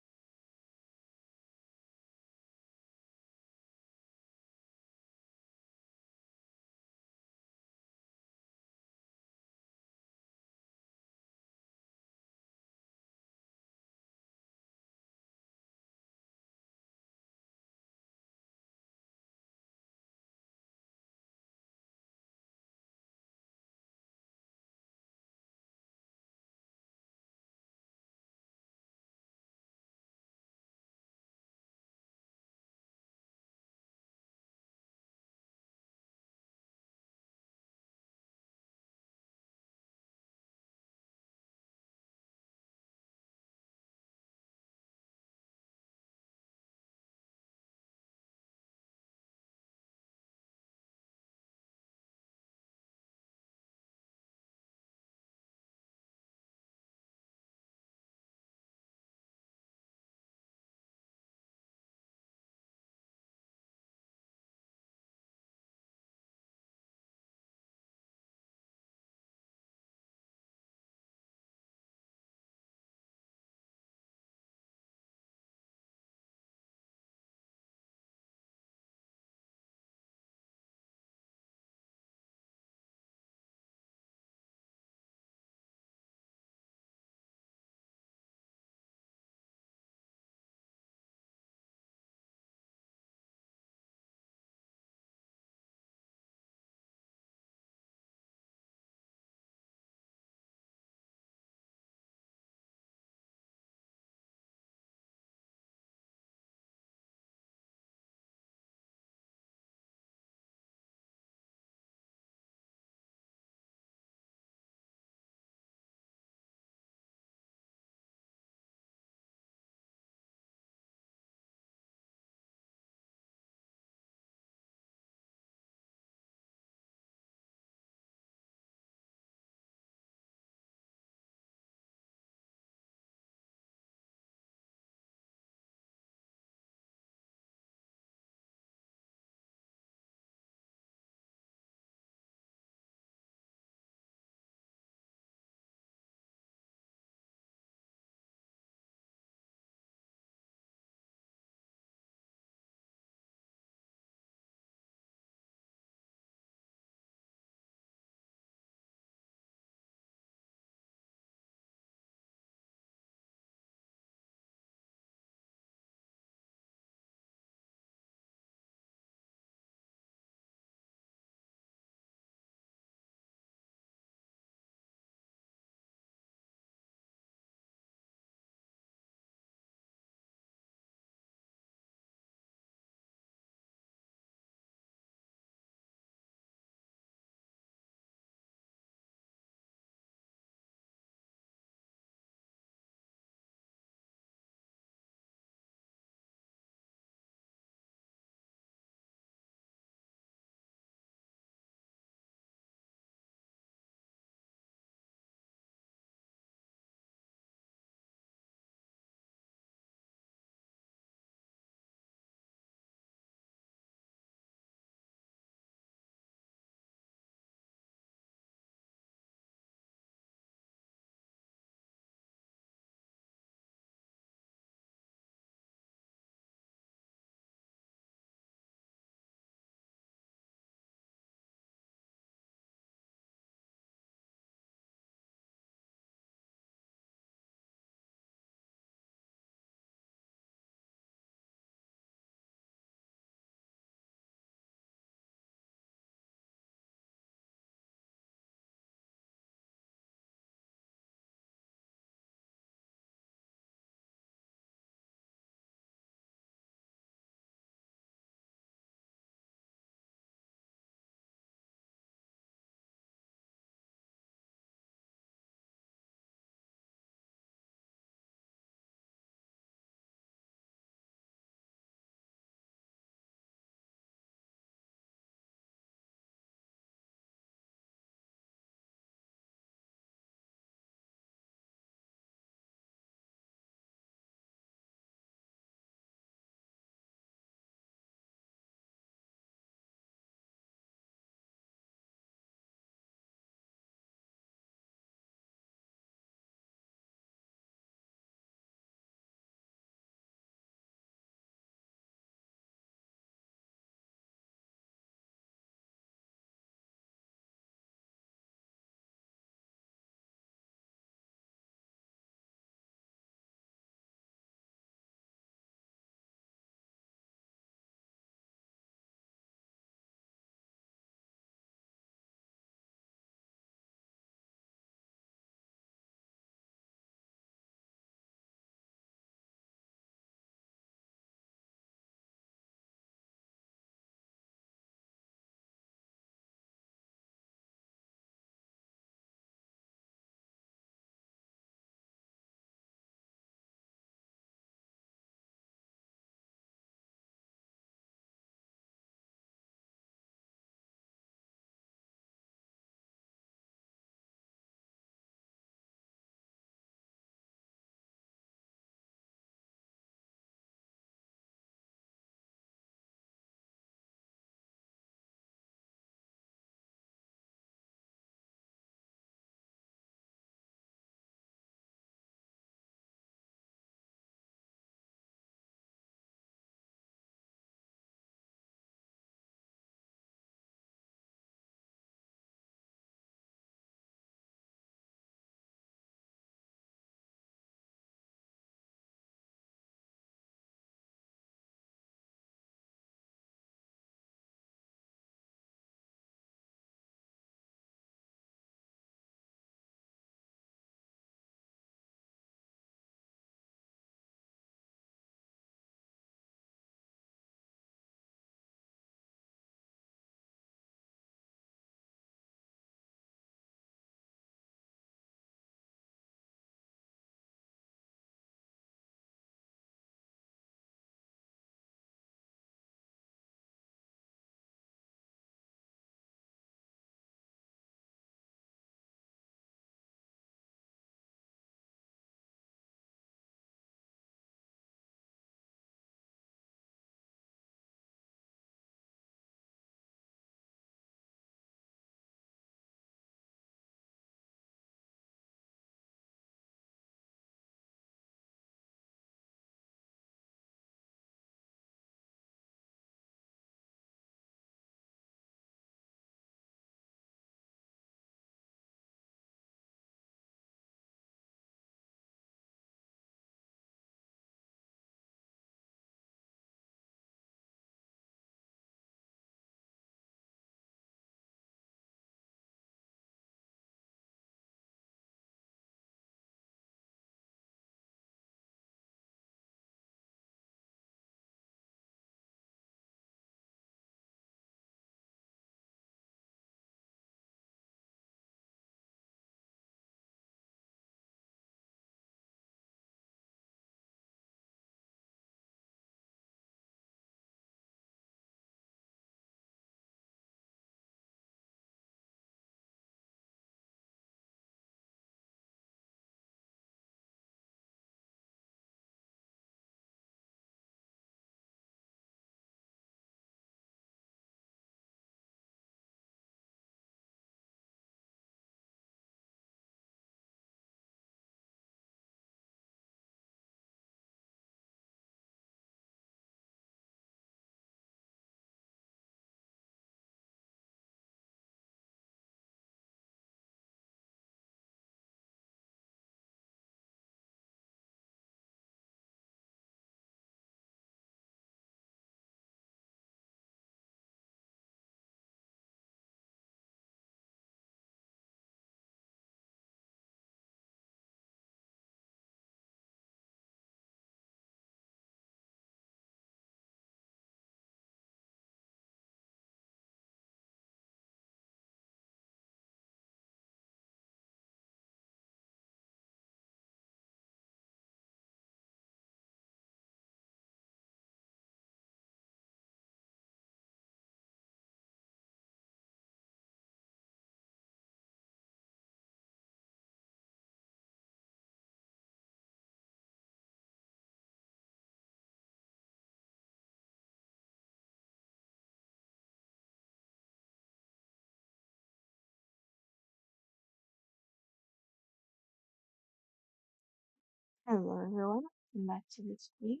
Hello everyone, welcome back to the stream.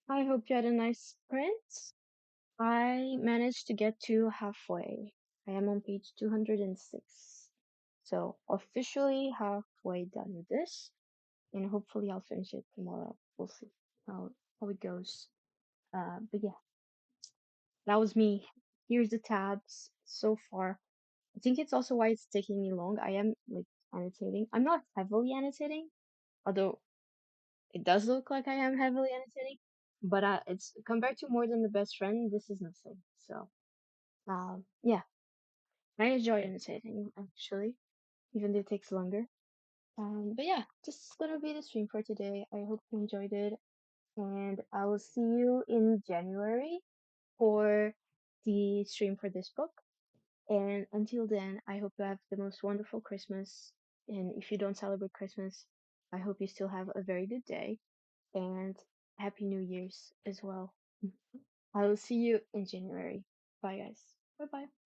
I hope you had a nice sprint. I managed to get to halfway. I am on page 206. So officially halfway done with this, and hopefully I'll finish it tomorrow. We'll see how it goes. But yeah, that was me. Here's the tabs so far. I think it's also why it's taking me long. I am like annotating. I'm not heavily annotating, although it does look like I am heavily annotating, but it's compared to More Than the Best Friend, this is nothing. So, yeah, I enjoy annotating actually, even though it takes longer. But yeah, this is gonna be the stream for today. I hope you enjoyed it, and I will see you in January for the stream for this book. And until then, I hope you have the most wonderful Christmas. And if you don't celebrate Christmas, I hope you still have a very good day and Happy New Year's as well. I will see you in January. Bye, guys. Bye bye.